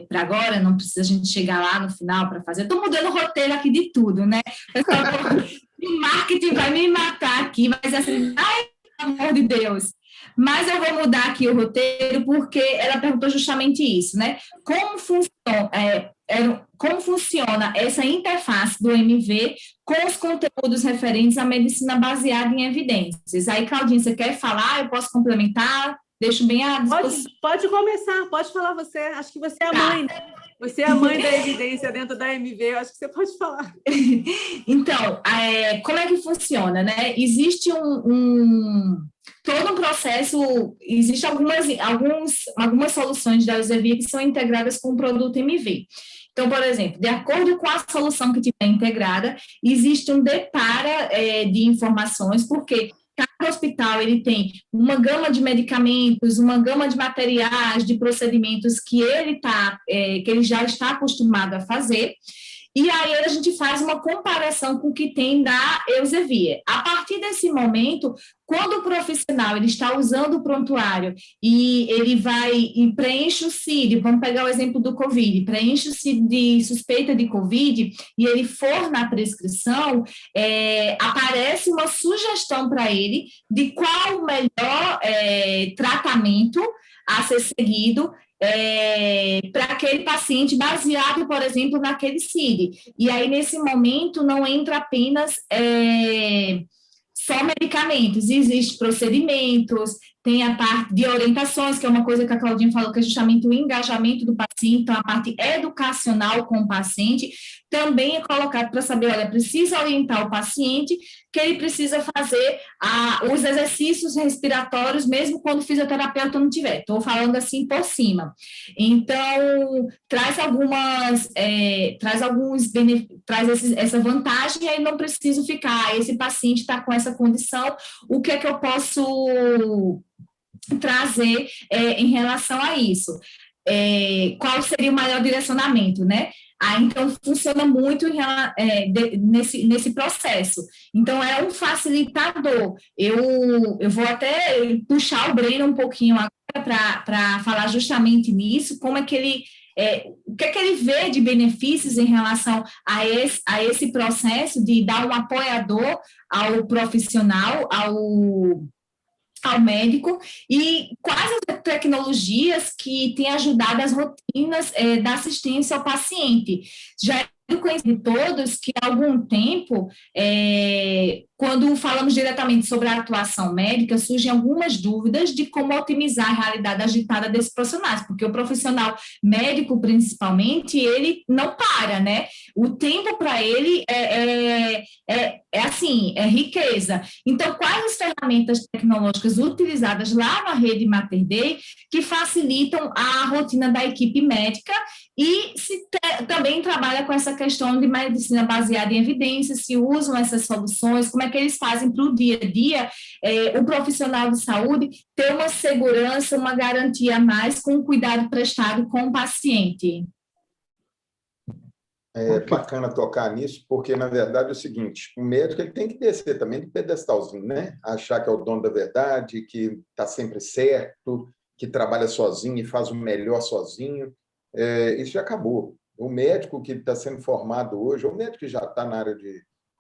para agora, não precisa a gente chegar lá no final para fazer. Estou mudando o roteiro aqui de tudo, né? O marketing vai me matar aqui, mas assim, ai, pelo amor de Deus. Mas eu vou mudar aqui o roteiro, porque ela perguntou justamente isso, né? Como funciona essa interface do MV com os conteúdos referentes à medicina baseada em evidências? Aí, Claudinha, você quer falar? Eu posso complementar? Deixo bem à disposição.
Pode começar, pode falar você. Acho que você é a mãe, né? Você é a mãe da evidência dentro da MV, eu acho que você pode falar.
Então, como é que funciona, né? Existe todo um processo, existem algumas soluções da Elsevier que são integradas com o produto MV. Então, por exemplo, de acordo com a solução que tiver integrada, existe um depara de informações, porque cada hospital ele tem uma gama de medicamentos, uma gama de materiais, de procedimentos que que ele já está acostumado a fazer. E aí a gente faz uma comparação com o que tem da Elsevier. A partir desse momento, quando o profissional ele está usando o prontuário e ele vai e preenche o CID, vamos pegar o exemplo do COVID, preenche o CID de suspeita de COVID e ele for na prescrição, aparece uma sugestão para ele de qual o melhor tratamento a ser seguido para aquele paciente baseado, por exemplo, naquele CID. E aí, nesse momento, não entra apenas só medicamentos, existem procedimentos, tem a parte de orientações, que é uma coisa que a Claudinha falou, que é justamente o engajamento do paciente, então a parte educacional com o paciente também é colocado para saber, olha, precisa orientar o paciente que ele precisa fazer os exercícios respiratórios, mesmo quando o fisioterapeuta não tiver. Estou falando assim por cima. Então, traz essa vantagem, e aí não preciso ficar, esse paciente está com essa condição, o que é que eu posso trazer em relação a isso? Qual seria o maior direcionamento, né? Então, funciona muito nesse processo. Então, é um facilitador. Eu vou até puxar o Breno um pouquinho agora para falar justamente nisso, como é que ele... o que é que ele vê de benefícios em relação a esse processo de dar um apoiador ao profissional, ao médico, e quais as tecnologias que têm ajudado as rotinas da assistência ao paciente. Já é conhecido de todos que há algum tempo, quando falamos diretamente sobre a atuação médica, surgem algumas dúvidas de como otimizar a realidade agitada desses profissionais, porque o profissional médico, principalmente, ele não para, né? O tempo para ele é riqueza. Então, quais as ferramentas tecnológicas utilizadas lá na rede Mater Dei que facilitam a rotina da equipe médica e também trabalha com essa questão de medicina baseada em evidências, se usam essas soluções, como é que eles fazem para o dia a dia o profissional de saúde ter uma segurança, uma garantia a mais com o cuidado prestado com o paciente.
É bacana tocar nisso, porque, na verdade, é o seguinte, o médico ele tem que descer também de pedestalzinho, né? Achar que é o dono da verdade, que está sempre certo, que trabalha sozinho e faz o melhor sozinho. Isso já acabou. O médico que está sendo formado hoje, ou o médico que já está na área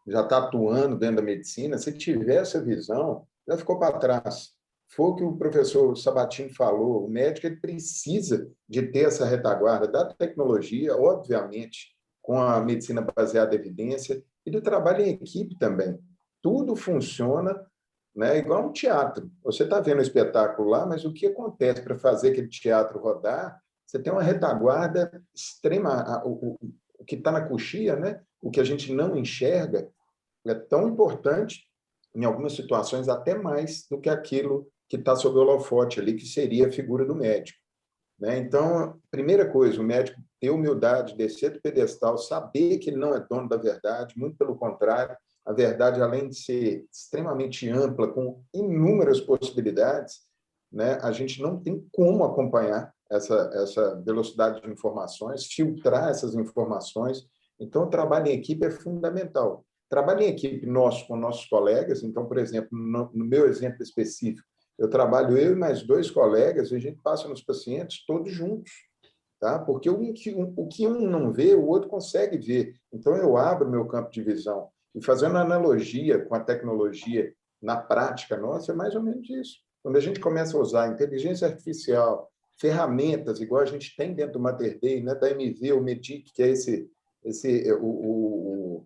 já está atuando dentro da medicina, se tiver essa visão, já ficou para trás. Foi o que o professor Sabatini falou, o médico ele precisa de ter essa retaguarda da tecnologia, obviamente, com a medicina baseada em evidência, e do trabalho em equipe também. Tudo funciona, né, igual um teatro. Você está vendo o espetáculo lá, mas o que acontece para fazer aquele teatro rodar? Você tem uma retaguarda extrema, o que está na coxia, né? O que a gente não enxerga, é tão importante, em algumas situações, até mais do que aquilo que está sob o holofote ali, que seria a figura do médico. Né? Então, primeira coisa, o médico ter humildade, descer do pedestal, saber que ele não é dono da verdade, muito pelo contrário, a verdade, além de ser extremamente ampla, com inúmeras possibilidades, né, a gente não tem como acompanhar essa velocidade de informações, filtrar essas informações. Então, o trabalho em equipe é fundamental. Trabalho em equipe nosso com nossos colegas, então, por exemplo, no meu exemplo específico, eu trabalho eu e mais 2 colegas e a gente passa nos pacientes todos juntos, tá? Porque o que um não vê, o outro consegue ver. Então, eu abro meu campo de visão. E fazendo analogia com a tecnologia na prática nossa, é mais ou menos isso. Quando a gente começa a usar inteligência artificial, ferramentas, igual a gente tem dentro do Mater Dei, né, da MV, o Medic, que é o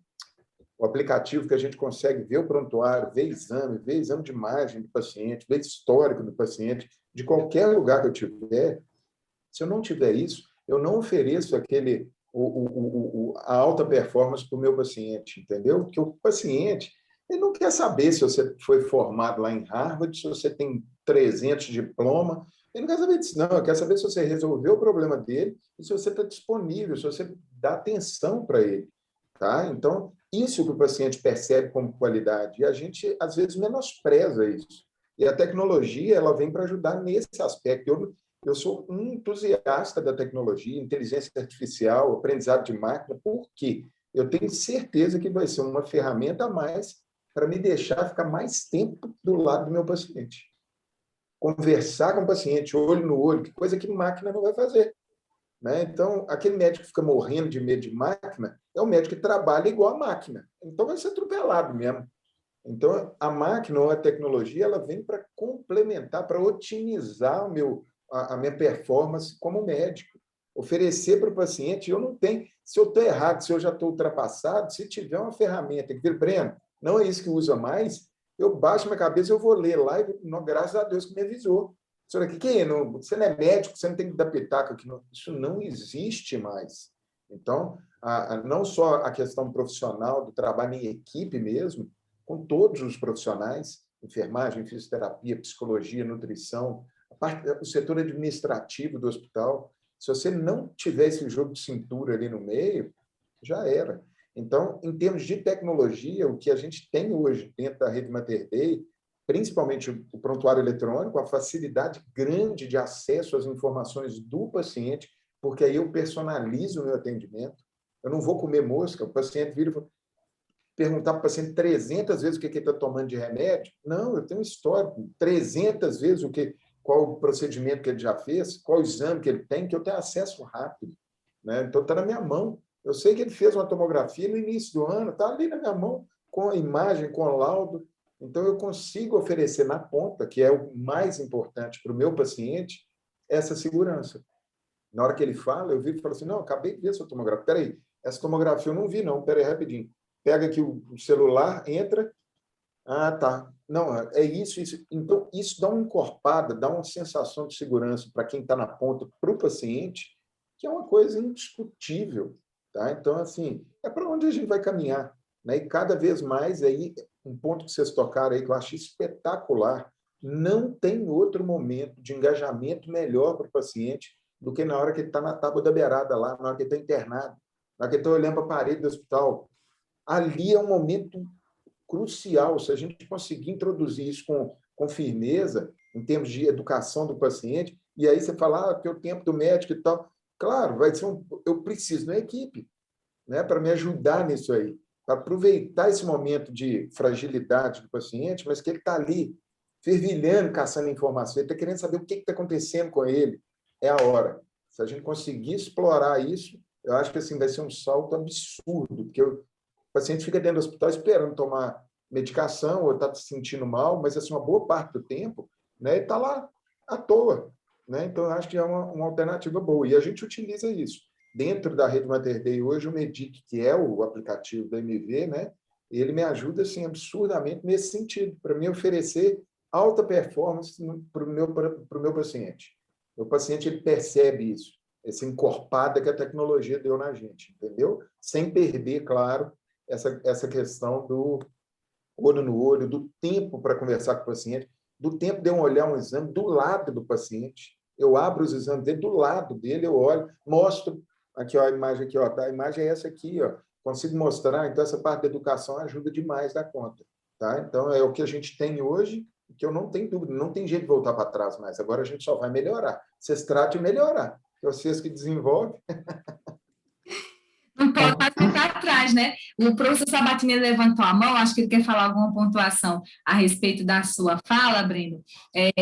aplicativo que a gente consegue ver o prontuário, ver exame de imagem do paciente, ver histórico do paciente, de qualquer lugar que eu tiver. Se eu não tiver isso, eu não ofereço a alta performance para o meu paciente, entendeu? Porque o paciente ele não quer saber se você foi formado lá em Harvard, se você tem 300 diplomas. Ele não quer saber disso, não. Ele quer saber se você resolveu o problema dele e se você está disponível, se você dar atenção para ele. Tá? Então, isso que o paciente percebe como qualidade, e a gente, às vezes, menospreza isso. E a tecnologia ela vem para ajudar nesse aspecto. Eu sou um entusiasta da tecnologia, inteligência artificial, aprendizado de máquina, porque eu tenho certeza que vai ser uma ferramenta a mais para me deixar ficar mais tempo do lado do meu paciente. Conversar com o paciente, olho no olho, que coisa que máquina não vai fazer. Né? Então, aquele médico que fica morrendo de medo de máquina é o médico que trabalha igual a máquina. Então, vai ser atropelado mesmo. Então, a máquina ou a tecnologia ela vem para complementar, para otimizar a minha performance como médico. Oferecer para o paciente, eu não tenho... Se eu estou errado, se eu já estou ultrapassado, se tiver uma ferramenta que diz, Breno, não é isso que usa mais, eu baixo minha cabeça, eu vou ler lá e, não, graças a Deus que me avisou. Senhora, você não é médico, você não tem que dar pitaco aqui. Isso não existe mais. Então, não só a questão profissional do trabalho em equipe mesmo, com todos os profissionais, enfermagem, fisioterapia, psicologia, nutrição, o setor administrativo do hospital, se você não tiver esse jogo de cintura ali no meio, já era. Então, em termos de tecnologia, o que a gente tem hoje dentro da rede Mater Dei, principalmente o prontuário eletrônico, a facilidade grande de acesso às informações do paciente, porque aí eu personalizo o meu atendimento. Eu não vou comer mosca, o paciente vira e perguntar para o paciente 300 vezes o que ele está tomando de remédio. Não, eu tenho um histórico, 300 vezes qual o procedimento que ele já fez, qual o exame que ele tem, que eu tenho acesso rápido. Né? Então, está na minha mão. Eu sei que ele fez uma tomografia no início do ano, está ali na minha mão, com a imagem, com o laudo. Então, eu consigo oferecer na ponta, que é o mais importante para o meu paciente, essa segurança. Na hora que ele fala, eu viro e falo assim, não, acabei de ver sua tomografia. Espera aí, essa tomografia eu não vi, não. Espera aí, rapidinho. Pega aqui o celular, entra. Ah, tá. Não, é isso, isso. Então, isso dá uma encorpada, dá uma sensação de segurança para quem está na ponta, para o paciente, que é uma coisa indiscutível. Tá? Então, assim, é para onde a gente vai caminhar. Né? E cada vez mais, aí, um ponto que vocês tocaram aí, que eu acho espetacular, não tem outro momento de engajamento melhor para o paciente do que na hora que ele está na tábua da beirada lá, na hora que ele está internado, na hora que ele está olhando para a parede do hospital. Ali é um momento crucial. Se a gente conseguir introduzir isso com firmeza, em termos de educação do paciente, e aí você fala, que é o tempo do médico e tal. Claro, vai ser eu preciso de uma equipe, né, para me ajudar nisso aí, para aproveitar esse momento de fragilidade do paciente, mas que ele está ali, fervilhando, caçando informação, ele está querendo saber o que está acontecendo com ele. É a hora. Se a gente conseguir explorar isso, eu acho que assim, vai ser um salto absurdo, porque o paciente fica dentro do hospital esperando tomar medicação ou está se sentindo mal, mas assim, uma boa parte do tempo, né, ele está lá à toa. Né? Então, eu acho que é uma alternativa boa. E a gente utiliza isso. Dentro da rede Mater Dei, hoje, o Medic, que é o aplicativo da MV, né, ele me ajuda assim, absurdamente nesse sentido, para me oferecer alta performance para o meu paciente. O paciente ele percebe isso, essa encorpada que a tecnologia deu na gente, entendeu? Sem perder, claro, essa questão do olho no olho, do tempo para conversar com o paciente, do tempo de eu olhar um exame do lado do paciente. Eu abro os exames dele, do lado dele, eu olho, mostro, aqui ó, a imagem aqui, ó, a imagem é essa aqui, ó, consigo mostrar, então essa parte da educação ajuda demais da conta. Tá? Então, é o que a gente tem hoje, que eu não tenho dúvida, não tem jeito de voltar para trás mais, agora a gente só vai melhorar. Vocês tratam de melhorar, vocês que desenvolvem.
Não pode mais ficar atrás, né? O professor Sabatini levantou a mão, acho que ele quer falar alguma pontuação a respeito da sua fala, Breno,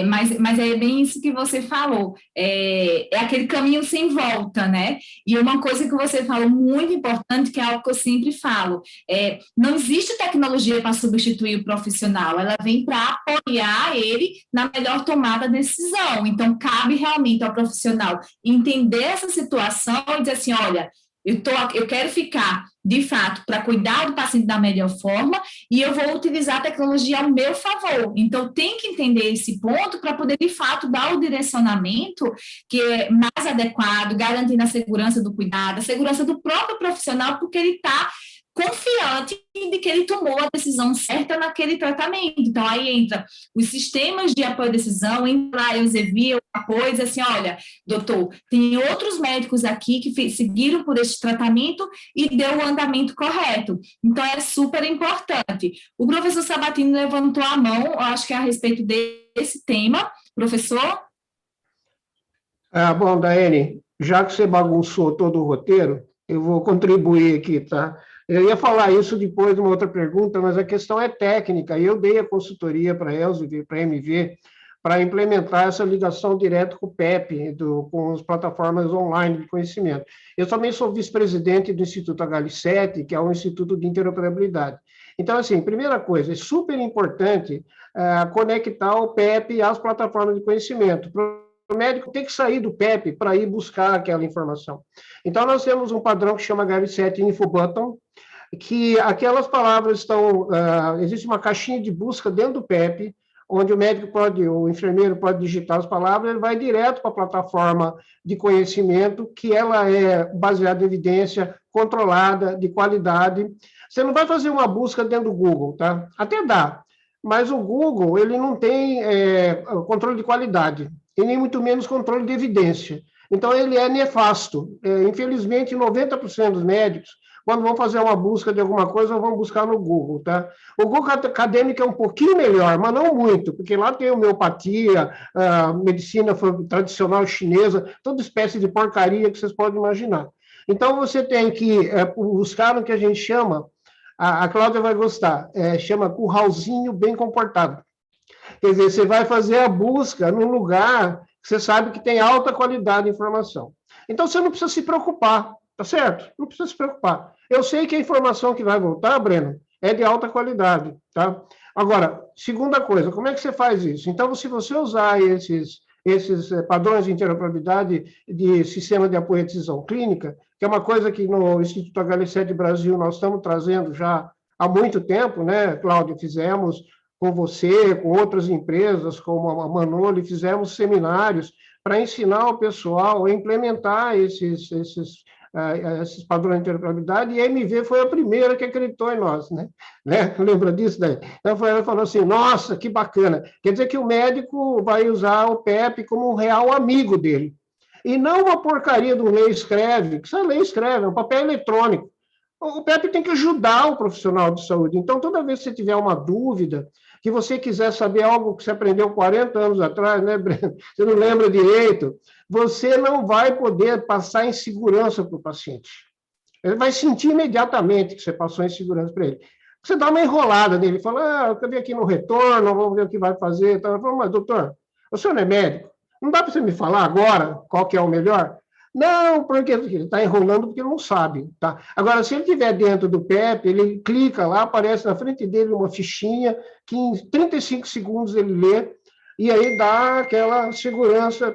mas é bem isso que você falou, é aquele caminho sem volta, né? E uma coisa que você falou muito importante, que é algo que eu sempre falo, não existe tecnologia para substituir o profissional, ela vem para apoiar ele na melhor tomada de decisão, então cabe realmente ao profissional entender essa situação e dizer assim, olha, eu quero ficar, de fato, para cuidar do paciente da melhor forma e eu vou utilizar a tecnologia ao meu favor. Então, tem que entender esse ponto para poder, de fato, dar o direcionamento que é mais adequado, garantindo a segurança do cuidado, a segurança do próprio profissional, porque ele está confiante de que ele tomou a decisão certa naquele tratamento. Então, aí entra os sistemas de apoio à decisão, entra lá a Elsevier, apoio, diz assim, olha, doutor, tem outros médicos aqui que seguiram por este tratamento e deu o andamento correto. Então, é super importante. O professor Sabatini levantou a mão, eu acho que é a respeito desse tema. Professor?
Bom, Daiane, já que você bagunçou todo o roteiro, eu vou contribuir aqui, tá? Eu ia falar isso depois de uma outra pergunta, mas a questão é técnica, e eu dei a consultoria para a Elsevier, para a MV, para implementar essa ligação direta com o PEP, com as plataformas online de conhecimento. Eu também sou vice-presidente do Instituto HL7, que é um instituto de interoperabilidade. Então, assim, primeira coisa, é super importante conectar o PEP às plataformas de conhecimento. O médico tem que sair do PEP para ir buscar aquela informação. Então, nós temos um padrão que chama HL7 Info Button, que aquelas palavras estão... existe uma caixinha de busca dentro do PEP, onde o médico pode, o enfermeiro pode digitar as palavras, ele vai direto para a plataforma de conhecimento, que ela é baseada em evidência, controlada, de qualidade. Você não vai fazer uma busca dentro do Google, tá? Até dá, mas o Google, ele não tem controle de qualidade, e nem muito menos controle de evidência. Então, ele é nefasto. Infelizmente, 90% dos médicos, quando vão fazer uma busca de alguma coisa, vão buscar no Google, tá? O Google acadêmico é um pouquinho melhor, mas não muito, porque lá tem homeopatia, medicina tradicional chinesa, toda espécie de porcaria que vocês podem imaginar. Então, você tem que buscar o que a gente chama, a Cláudia vai gostar, chama curralzinho bem comportado. Quer dizer, você vai fazer a busca num lugar que você sabe que tem alta qualidade de informação. Então, você não precisa se preocupar, tá certo? Não precisa se preocupar. Eu sei que a informação que vai voltar, Breno, é de alta qualidade, tá? Agora, segunda coisa, como é que você faz isso? Então, se você usar esses padrões de interoperabilidade de sistema de apoio à decisão clínica, que é uma coisa que no Instituto HL7 Brasil nós estamos trazendo já há muito tempo, né, Cláudio? Fizemos com você, com outras empresas, como a Manoli, fizemos seminários para ensinar o pessoal a implementar esses padrões de interoperabilidade, e a MV foi a primeira que acreditou em nós, né? Lembra disso daí? Então, ela falou assim, nossa, que bacana. Quer dizer que o médico vai usar o PEP como um real amigo dele. E não uma porcaria do lei escreve, que essa lei escreve, é um papel eletrônico. O PEP tem que ajudar o profissional de saúde. Então, toda vez que você tiver uma dúvida, que você quiser saber algo que você aprendeu 40 anos atrás, né, Breno? Você não lembra direito, você não vai poder passar insegurança para o paciente. Ele vai sentir imediatamente que você passou insegurança para ele. Você dá uma enrolada nele, fala, eu vim aqui no retorno, vamos ver o que vai fazer. Então, eu falo, mas, doutor, o senhor não é médico? Não dá para você me falar agora qual que é o melhor? Não, porque ele está enrolando porque ele não sabe, tá? Agora, se ele estiver dentro do PEP, ele clica lá, aparece na frente dele uma fichinha, que em 35 segundos ele lê, e aí dá aquela segurança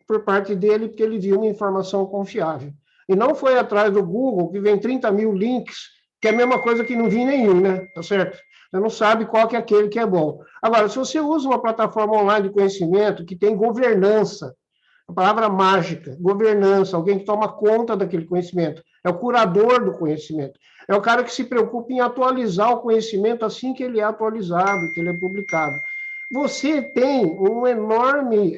por parte dele, porque ele viu uma informação confiável. E não foi atrás do Google, que vem 30 mil links, que é a mesma coisa que não vi nenhum, né? Tá certo? Você não sabe qual que é aquele que é bom. Agora, se você usa uma plataforma online de conhecimento que tem governança, a palavra mágica, governança, alguém que toma conta daquele conhecimento, é o curador do conhecimento, é o cara que se preocupa em atualizar o conhecimento assim que ele é atualizado, que ele é publicado. Você tem um enorme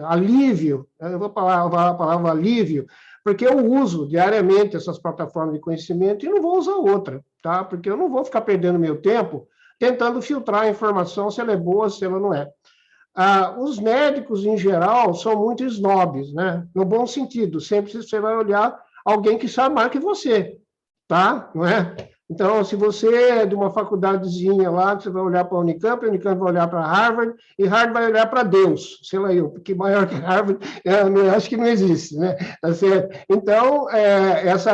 alívio, eu vou falar a palavra alívio, porque eu uso diariamente essas plataformas de conhecimento e não vou usar outra, tá? Porque eu não vou ficar perdendo meu tempo tentando filtrar a informação, se ela é boa, se ela não é. Os médicos, em geral, são muito snobs, né? No bom sentido, sempre você vai olhar alguém que sabe mais que você, tá? Não é? Então, se você é de uma faculdadezinha lá, você vai olhar para a Unicamp vai olhar para Harvard, e Harvard vai olhar para Deus, sei lá eu, porque maior que Harvard, eu acho que não existe, né? Tá certo? Então,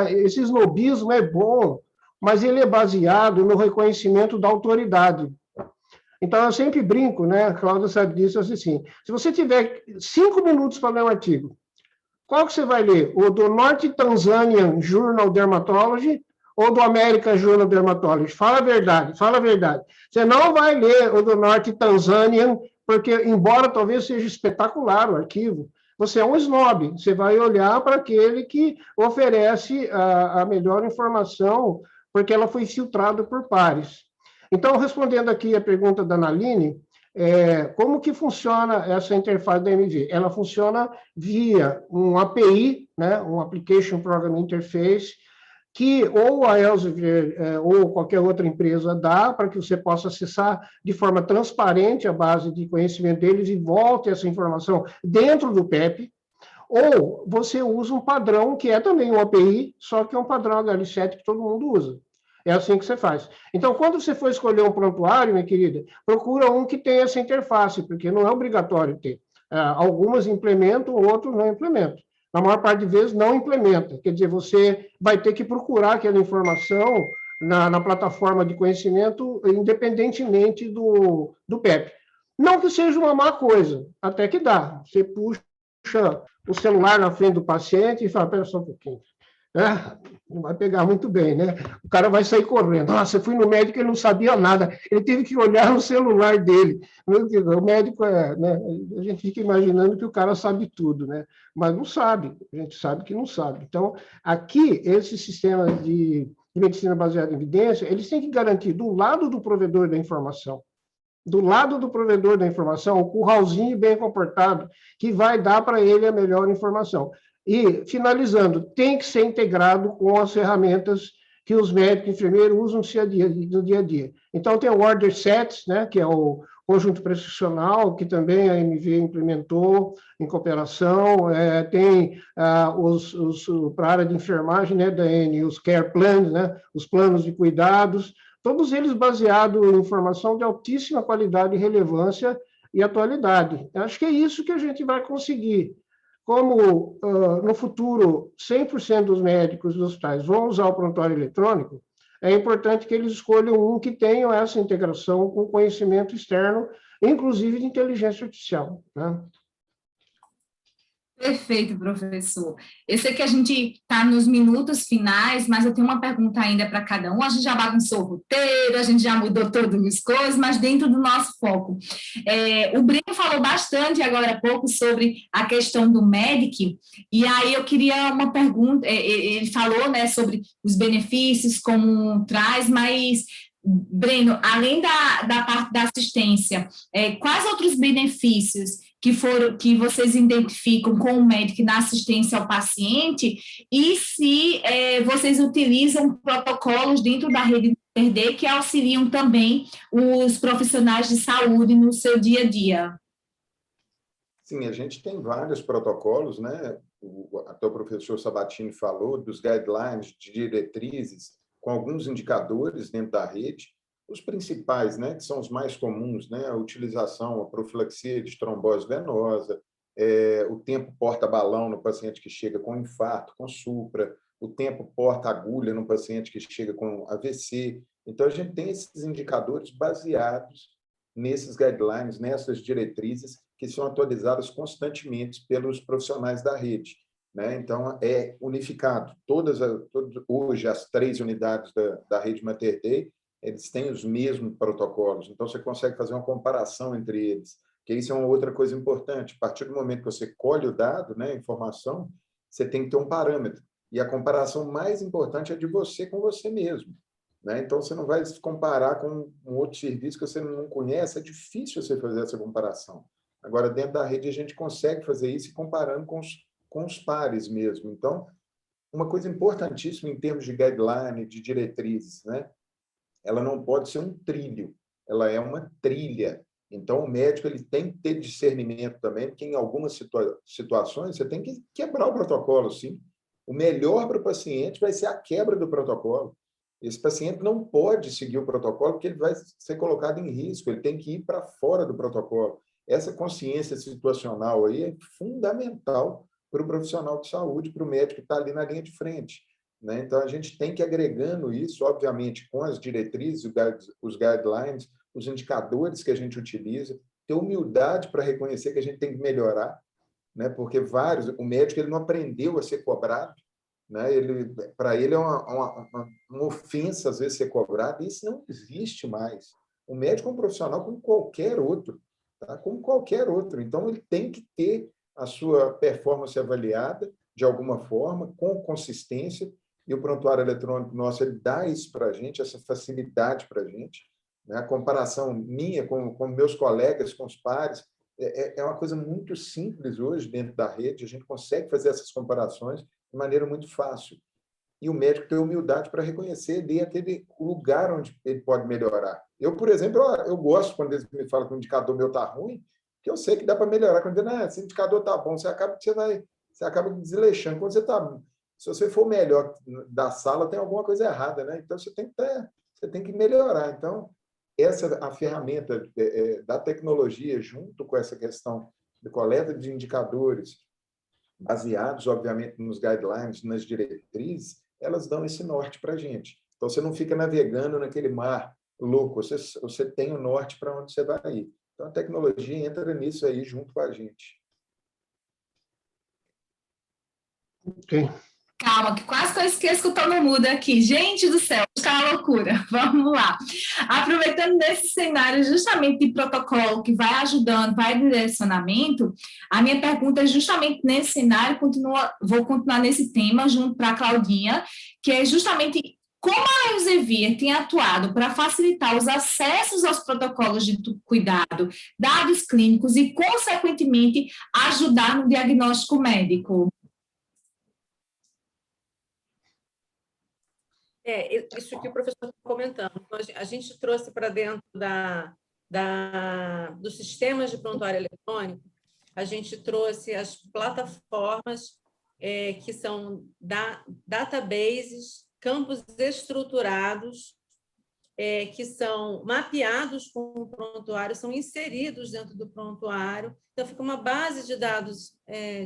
esse snobismo é bom, mas ele é baseado no reconhecimento da autoridade. Então, eu sempre brinco, né? A Cláudia sabe disso, assim, se você tiver 5 minutos para ler um artigo, qual que você vai ler? O do North Tanzanian Journal Dermatology ou do American Journal Dermatology? Fala a verdade, fala a verdade. Você não vai ler o do North Tanzanian, porque, embora talvez seja espetacular o arquivo, você é um snob, você vai olhar para aquele que oferece a melhor informação, porque ela foi filtrada por pares. Então, respondendo aqui a pergunta da Naline, como que funciona essa interface da MV? Ela funciona via um API, né, um Application Programming Interface, que ou a Elsevier ou qualquer outra empresa dá para que você possa acessar de forma transparente a base de conhecimento deles e volte essa informação dentro do PEP, ou você usa um padrão que é também um API, só que é um padrão HL7 que todo mundo usa. É assim que você faz. Então, quando você for escolher um prontuário, minha querida, procura um que tenha essa interface, porque não é obrigatório ter. Algumas implementam, outros não implementam. Na maior parte de vezes, não implementa. Quer dizer, você vai ter que procurar aquela informação na plataforma de conhecimento, independentemente do PEP. Não que seja uma má coisa, até que dá. Você puxa o celular na frente do paciente e fala, espera só um pouquinho. Não vai pegar muito bem, né? O cara vai sair correndo. Nossa, eu fui no médico e ele não sabia nada. Ele teve que olhar no celular dele. O médico, né? A gente fica imaginando que o cara sabe tudo, né? Mas não sabe. A gente sabe que não sabe. Então, aqui, esses sistemas de medicina baseada em evidência, eles têm que garantir, do lado do provedor da informação, o curralzinho bem comportado, que vai dar para ele a melhor informação. E, finalizando, tem que ser integrado com as ferramentas que os médicos e enfermeiros usam no dia a dia. Então, tem o Order Sets, né, que é o conjunto prescricional, que também a MV implementou em cooperação, tem para a área de enfermagem, né, da EN, os Care Plans, né, os planos de cuidados, todos eles baseados em informação de altíssima qualidade, relevância e atualidade. Acho que é isso que a gente vai conseguir. Como, no futuro, 100% dos médicos dos hospitais vão usar o prontuário eletrônico, é importante que eles escolham um que tenha essa integração com conhecimento externo, inclusive de inteligência artificial, né?
Perfeito, professor. Eu sei que a gente está nos minutos finais, mas eu tenho uma pergunta ainda para cada um. A gente já bagunçou o roteiro, a gente já mudou todas as coisas, mas dentro do nosso foco. O Breno falou bastante agora há pouco sobre a questão do MEDIC, e aí eu queria uma pergunta. Ele falou, né, sobre os benefícios, como traz, mas Breno, além da parte da assistência, quais outros benefícios que vocês identificam com o médico na assistência ao paciente e se vocês utilizam protocolos dentro da rede PERD que auxiliam também os profissionais de saúde no seu dia a dia?
Sim, a gente tem vários protocolos, né? Até o professor Sabatini falou dos guidelines, de diretrizes, com alguns indicadores dentro da rede. Os principais, né, que são os mais comuns, né, a utilização, a profilaxia de trombose venosa, o tempo porta-balão no paciente que chega com infarto, com supra, o tempo porta-agulha no paciente que chega com AVC. Então, a gente tem esses indicadores baseados nesses guidelines, nessas diretrizes, que são atualizadas constantemente pelos profissionais da rede, né? Então, é unificado. Hoje, as 3 unidades da rede Mater Dei, eles têm os mesmos protocolos, então você consegue fazer uma comparação entre eles, que isso é uma outra coisa importante. A partir do momento que você colhe o dado, né, a informação, você tem que ter um parâmetro, e a comparação mais importante é de você com você mesmo, né? Então, você não vai se comparar com um outro serviço que você não conhece, é difícil você fazer essa comparação. Agora, dentro da rede, a gente consegue fazer isso comparando com os pares mesmo. Então, uma coisa importantíssima em termos de guideline, de diretrizes, né? Ela não pode ser um trilho, ela é uma trilha. Então, o médico ele tem que ter discernimento também, porque em algumas situações você tem que quebrar o protocolo, sim. O melhor para o paciente vai ser a quebra do protocolo. Esse paciente não pode seguir o protocolo porque ele vai ser colocado em risco, ele tem que ir para fora do protocolo. Essa consciência situacional aí é fundamental para o profissional de saúde, para o médico que está ali na linha de frente, né? Então, a gente tem que ir agregando isso, obviamente, com as diretrizes, os guidelines, os indicadores que a gente utiliza, ter humildade para reconhecer que a gente tem que melhorar, né? Porque o médico ele não aprendeu a ser cobrado, né? Para ele é uma ofensa, às vezes, ser cobrado, e isso não existe mais. O médico é um profissional como qualquer outro, tá? Como qualquer outro. Então, ele tem que ter a sua performance avaliada de alguma forma, com consistência, e o prontuário eletrônico nosso ele dá isso para a gente, essa facilidade para a gente. Né? A comparação minha com meus colegas, com os pares, é uma coisa muito simples hoje dentro da rede, a gente consegue fazer essas comparações de maneira muito fácil. E o médico tem humildade para reconhecer ali aquele lugar onde ele pode melhorar. Eu, por exemplo, eu gosto quando eles me falam que o indicador meu está ruim, que eu sei que dá para melhorar. Quando dizem, esse indicador está bom, você acaba desleixando. Quando se você for o melhor da sala, tem alguma coisa errada, né? Então, você tem que melhorar. Então, a ferramenta da tecnologia, junto com essa questão de coleta de indicadores, baseados, obviamente, nos guidelines, nas diretrizes, elas dão esse norte para a gente. Então, você não fica navegando naquele mar louco, você tem o norte para onde você vai ir. Então, a tecnologia entra nisso aí junto com a gente.
Ok.
Calma, que quase que eu esqueço que eu estou no mudo aqui. Gente do céu, está uma loucura. Vamos lá. Aproveitando desse cenário justamente de protocolo que vai ajudando, vai direcionamento, a minha pergunta é justamente nesse cenário, vou continuar nesse tema junto para a Claudinha, que é justamente como a Elsevier tem atuado para facilitar os acessos aos protocolos de cuidado, dados clínicos e, consequentemente, ajudar no diagnóstico médico.
Isso que o professor está comentando. Então, a gente trouxe para dentro dos sistemas de prontuário eletrônico, a gente trouxe as plataformas que são databases, campos estruturados, que são mapeados com o prontuário, são inseridos dentro do prontuário. Então, fica uma base de dados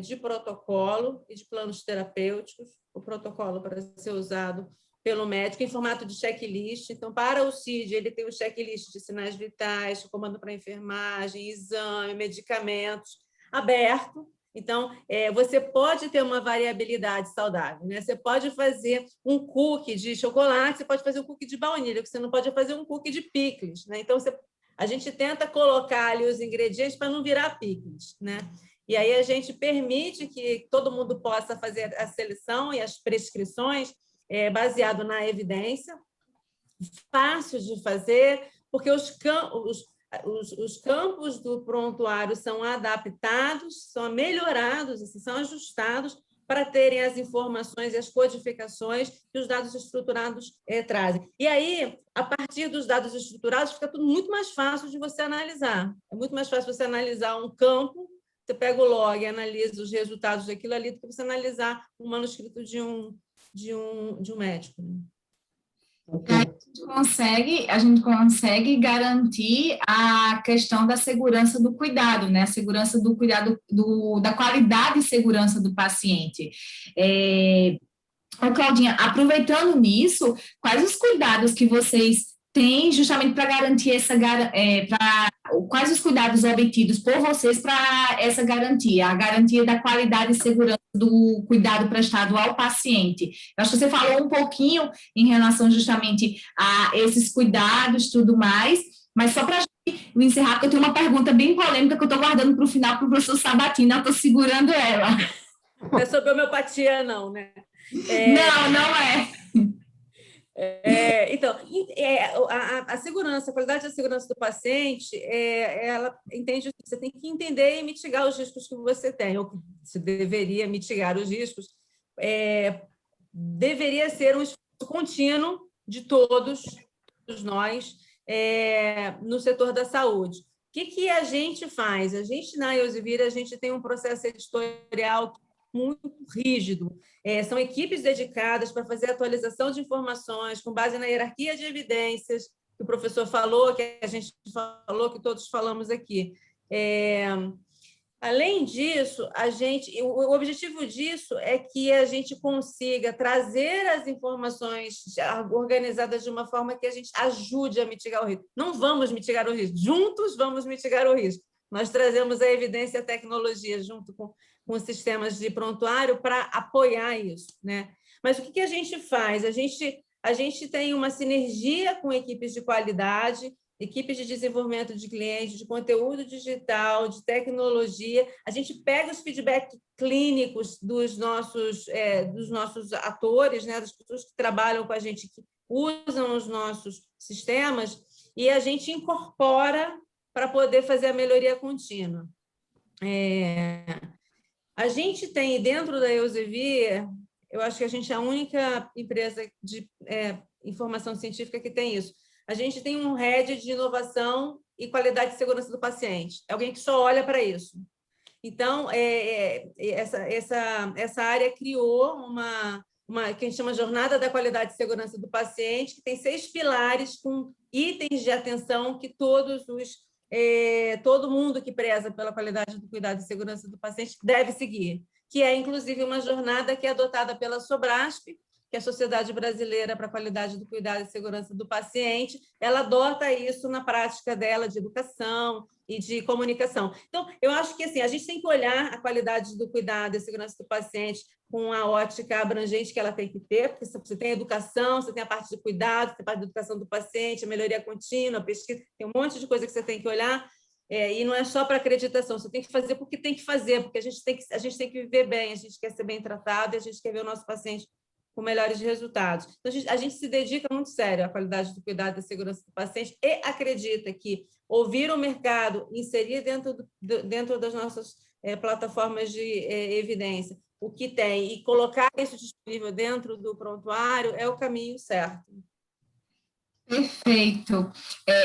de protocolo e de planos terapêuticos, o protocolo para ser usado pelo médico em formato de checklist. Então, para o CID, ele tem o checklist de sinais vitais, comando para enfermagem, exame, medicamentos, aberto. Então, você pode ter uma variabilidade saudável, né? Você pode fazer um cookie de chocolate, você pode fazer um cookie de baunilha, você não pode fazer um cookie de picles, né? Então, a gente tenta colocar ali os ingredientes para não virar picles, né? E aí a gente permite que todo mundo possa fazer a seleção e as prescrições baseado na evidência, fácil de fazer, porque os campos do prontuário são adaptados, são melhorados, assim, são ajustados para terem as informações e as codificações que os dados estruturados trazem. E aí, a partir dos dados estruturados, fica tudo muito mais fácil de você analisar. É muito mais fácil você analisar um campo, você pega o log e analisa os resultados daquilo ali, do que você analisar um manuscrito de um médico.
A gente consegue garantir a questão da segurança do cuidado, né? A segurança do cuidado, da qualidade e segurança do paciente. Claudinha, aproveitando nisso, quais os cuidados que vocês têm justamente para garantir quais os cuidados obtidos por vocês para essa garantia, a garantia da qualidade e segurança do cuidado prestado ao paciente? Eu acho que você falou um pouquinho em relação justamente a esses cuidados e tudo mais, mas só para encerrar, porque eu tenho uma pergunta bem polêmica que eu estou guardando para o final para o professor Sabatini, eu estou segurando ela.
Não é sobre homeopatia, não, né?
Não é.
Então, a segurança, a qualidade da segurança do paciente, ela entende que você tem que entender e mitigar os riscos que você tem, ou que você deveria mitigar os riscos. Deveria ser um esforço contínuo de todos nós no setor da saúde. O que a gente faz? A gente, na Elsevier, a gente tem um processo editorial muito rígido. São equipes dedicadas para fazer atualização de informações com base na hierarquia de evidências que o professor falou, que a gente falou, que todos falamos aqui. Além disso, o objetivo disso é que a gente consiga trazer as informações organizadas de uma forma que a gente ajude a mitigar o risco. Não vamos mitigar o risco, juntos vamos mitigar o risco. Nós trazemos a evidência e a tecnologia junto com os sistemas de prontuário para apoiar isso, né? Mas o que a gente faz? A gente tem uma sinergia com equipes de qualidade, equipes de desenvolvimento de clientes, de conteúdo digital, de tecnologia. A gente pega os feedbacks clínicos dos nossos atores, né, das pessoas que trabalham com a gente, que usam os nossos sistemas, e a gente incorpora para poder fazer a melhoria contínua. A gente tem, dentro da Elsevier, eu acho que a gente é a única empresa de informação científica que tem isso. A gente tem um head de inovação e qualidade e segurança do paciente. É alguém que só olha para isso. Então, essa área criou uma que a gente chama Jornada da Qualidade e Segurança do Paciente, que tem 6 pilares com itens de atenção que todo mundo que preza pela qualidade do cuidado e segurança do paciente deve seguir, que é, inclusive, uma jornada que é adotada pela Sobrasp, que é a Sociedade Brasileira para a Qualidade do Cuidado e Segurança do Paciente. Ela adota isso na prática dela de educação e de comunicação. Então, eu acho que assim, a gente tem que olhar a qualidade do cuidado e segurança do paciente com a ótica abrangente que ela tem que ter, porque você tem a educação, você tem a parte de cuidado, você tem a parte de educação do paciente, a melhoria contínua, a pesquisa, tem um monte de coisa que você tem que olhar, e não é só para acreditação, você tem que fazer porque tem que fazer, porque a gente tem que viver bem, a gente quer ser bem tratado e a gente quer ver o nosso paciente com melhores resultados. Então, a gente se dedica muito sério à qualidade do cuidado e da segurança do paciente e acredita que ouvir o mercado, inserir dentro das nossas plataformas de evidência o que tem e colocar isso disponível dentro do prontuário é o caminho certo.
Perfeito.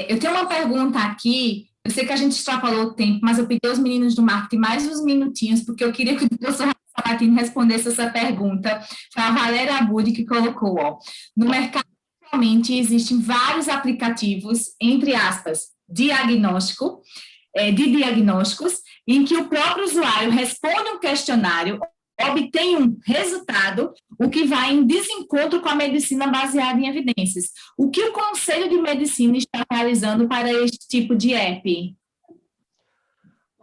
Eu tenho uma pergunta aqui. Eu sei que a gente extrapolou o tempo, mas eu pedi aos meninos do marketing mais uns minutinhos, porque eu queria que o professor Sabatini respondesse essa pergunta. Foi a Valéria Abud que colocou. No mercado, atualmente, existem vários aplicativos, entre aspas, de diagnósticos, em que o próprio usuário responde um questionário, obtém um resultado, o que vai em desencontro com a medicina baseada em evidências. O que o Conselho de Medicina está realizando para este tipo de app?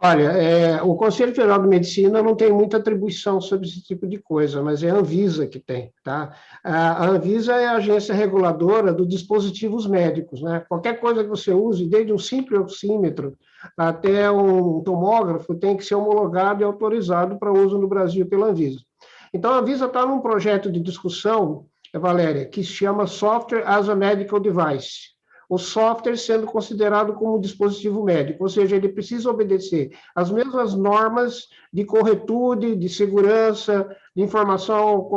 Olha, o Conselho Federal de Medicina não tem muita atribuição sobre esse tipo de coisa, mas é a Anvisa que tem, tá? A Anvisa é a agência reguladora dos dispositivos médicos, né? Qualquer coisa que você use, desde um simples oxímetro até um tomógrafo, tem que ser homologado e autorizado para uso no Brasil pela Anvisa. Então, a Anvisa está num projeto de discussão, Valéria, que se chama Software as a Medical Device. O software sendo considerado como um dispositivo médico, ou seja, ele precisa obedecer às mesmas normas de corretude, de segurança, de informação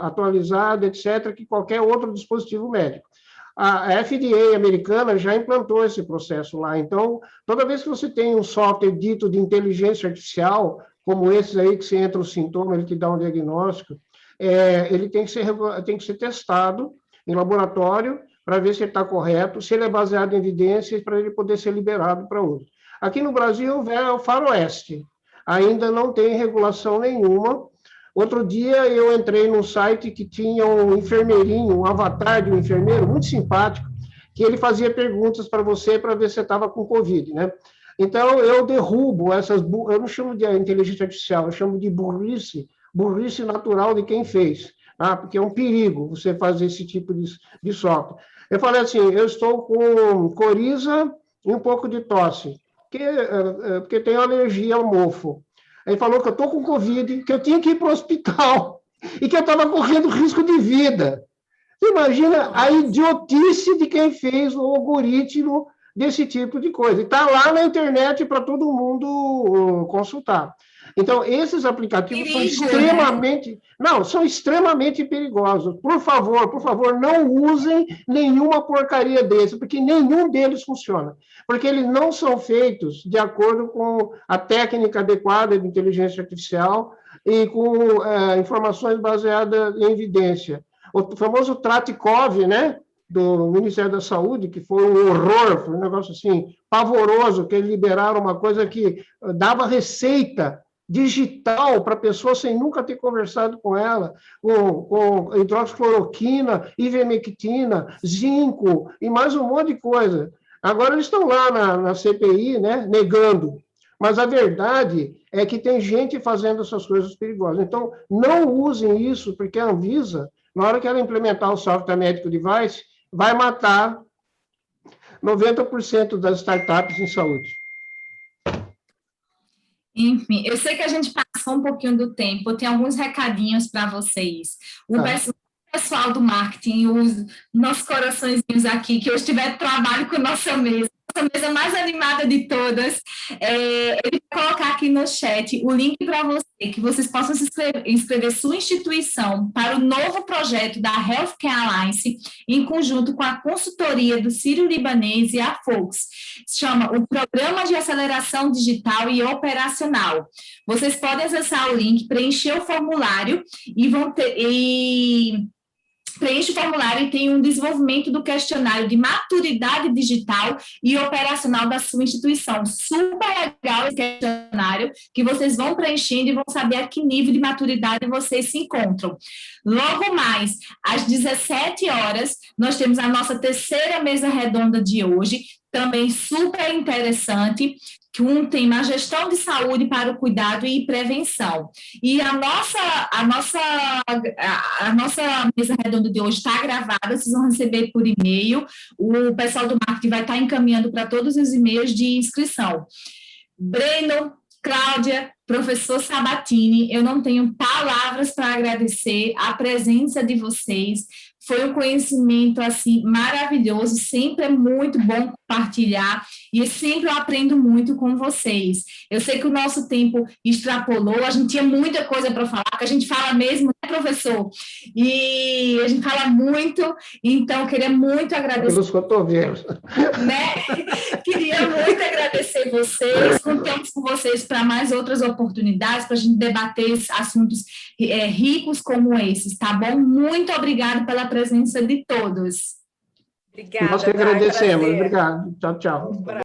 atualizada, etc., que qualquer outro dispositivo médico. A FDA americana já implantou esse processo lá, então, toda vez que você tem um software dito de inteligência artificial, como esses aí que você entra o sintoma, ele te dá um diagnóstico, ele tem que ser testado em laboratório, para ver se ele está correto, se ele é baseado em evidências, para ele poder ser liberado para uso. Aqui no Brasil, é o faroeste, ainda não tem regulação nenhuma. Outro dia, eu entrei num site que tinha um enfermeirinho, um avatar de um enfermeiro, muito simpático, que ele fazia perguntas para você para ver se você estava com Covid, né? Então, eu derrubo eu não chamo de inteligência artificial, eu chamo de burrice natural de quem fez, porque é um perigo você fazer esse tipo de software. Eu falei assim, eu estou com coriza e um pouco de tosse, porque tenho alergia ao mofo. Ele falou que eu estou com Covid, que eu tinha que ir para o hospital e que eu estava correndo risco de vida. Você imagina a idiotice de quem fez o algoritmo desse tipo de coisa. Está lá na internet para todo mundo consultar. Então, esses aplicativos são extremamente perigosos. Por favor, não usem nenhuma porcaria desse, porque nenhum deles funciona. Porque eles não são feitos de acordo com a técnica adequada de inteligência artificial e com informações baseadas em evidência. O famoso Tratikov, né, do Ministério da Saúde, que foi um horror, foi um negócio assim, pavoroso, que eles liberaram uma coisa que dava receita digital para a pessoa sem nunca ter conversado com ela, com hidroxicloroquina, ivermectina, zinco e mais um monte de coisa. Agora eles estão lá na CPI, né, negando. Mas a verdade é que tem gente fazendo essas coisas perigosas. Então, não usem isso, porque a Anvisa, na hora que ela implementar o software médico device, vai matar 90% das startups em saúde.
Enfim, eu sei que a gente passou um pouquinho do tempo, eu tenho alguns recadinhos para vocês. O pessoal do marketing, os nossos coraçõezinhos aqui, que hoje tiver trabalho com nossa mesa mais animada de todas, ele vai colocar aqui no chat o link para você, que vocês possam inscrever sua instituição para o novo projeto da Healthcare Alliance, em conjunto com a consultoria do Sírio-Libanês e a Fox. Se chama o Programa de Aceleração Digital e Operacional. Vocês podem acessar o link, preencher o formulário e vão ter... Preenche o formulário e tem um desenvolvimento do questionário de maturidade digital e operacional da sua instituição. Super legal esse questionário, que vocês vão preenchendo e vão saber a que nível de maturidade vocês se encontram. Logo mais, às 17 horas, nós temos a nossa terceira mesa redonda de hoje, também super interessante, que um tema a gestão de saúde para o cuidado e prevenção. E a nossa mesa redonda de hoje está gravada, vocês vão receber por e-mail, o pessoal do marketing vai estar encaminhando para todos os e-mails de inscrição. Breno, Cláudia, professor Sabatini, eu não tenho palavras para agradecer a presença de vocês. Foi um conhecimento, assim, maravilhoso, sempre é muito bom compartilhar e sempre eu aprendo muito com vocês. Eu sei que o nosso tempo extrapolou, a gente tinha muita coisa para falar, que a gente fala mesmo, né, professor? E a gente fala muito, então eu queria muito agradecer.
Pelos cotovelos.
Né? Queria muito agradecer vocês, contamos com vocês para mais outras oportunidades, para a gente debater assuntos ricos como esses, tá bom? Muito obrigada pela presença de todos.
Obrigada.
Nós que agradecemos. Obrigado. Tchau, tchau.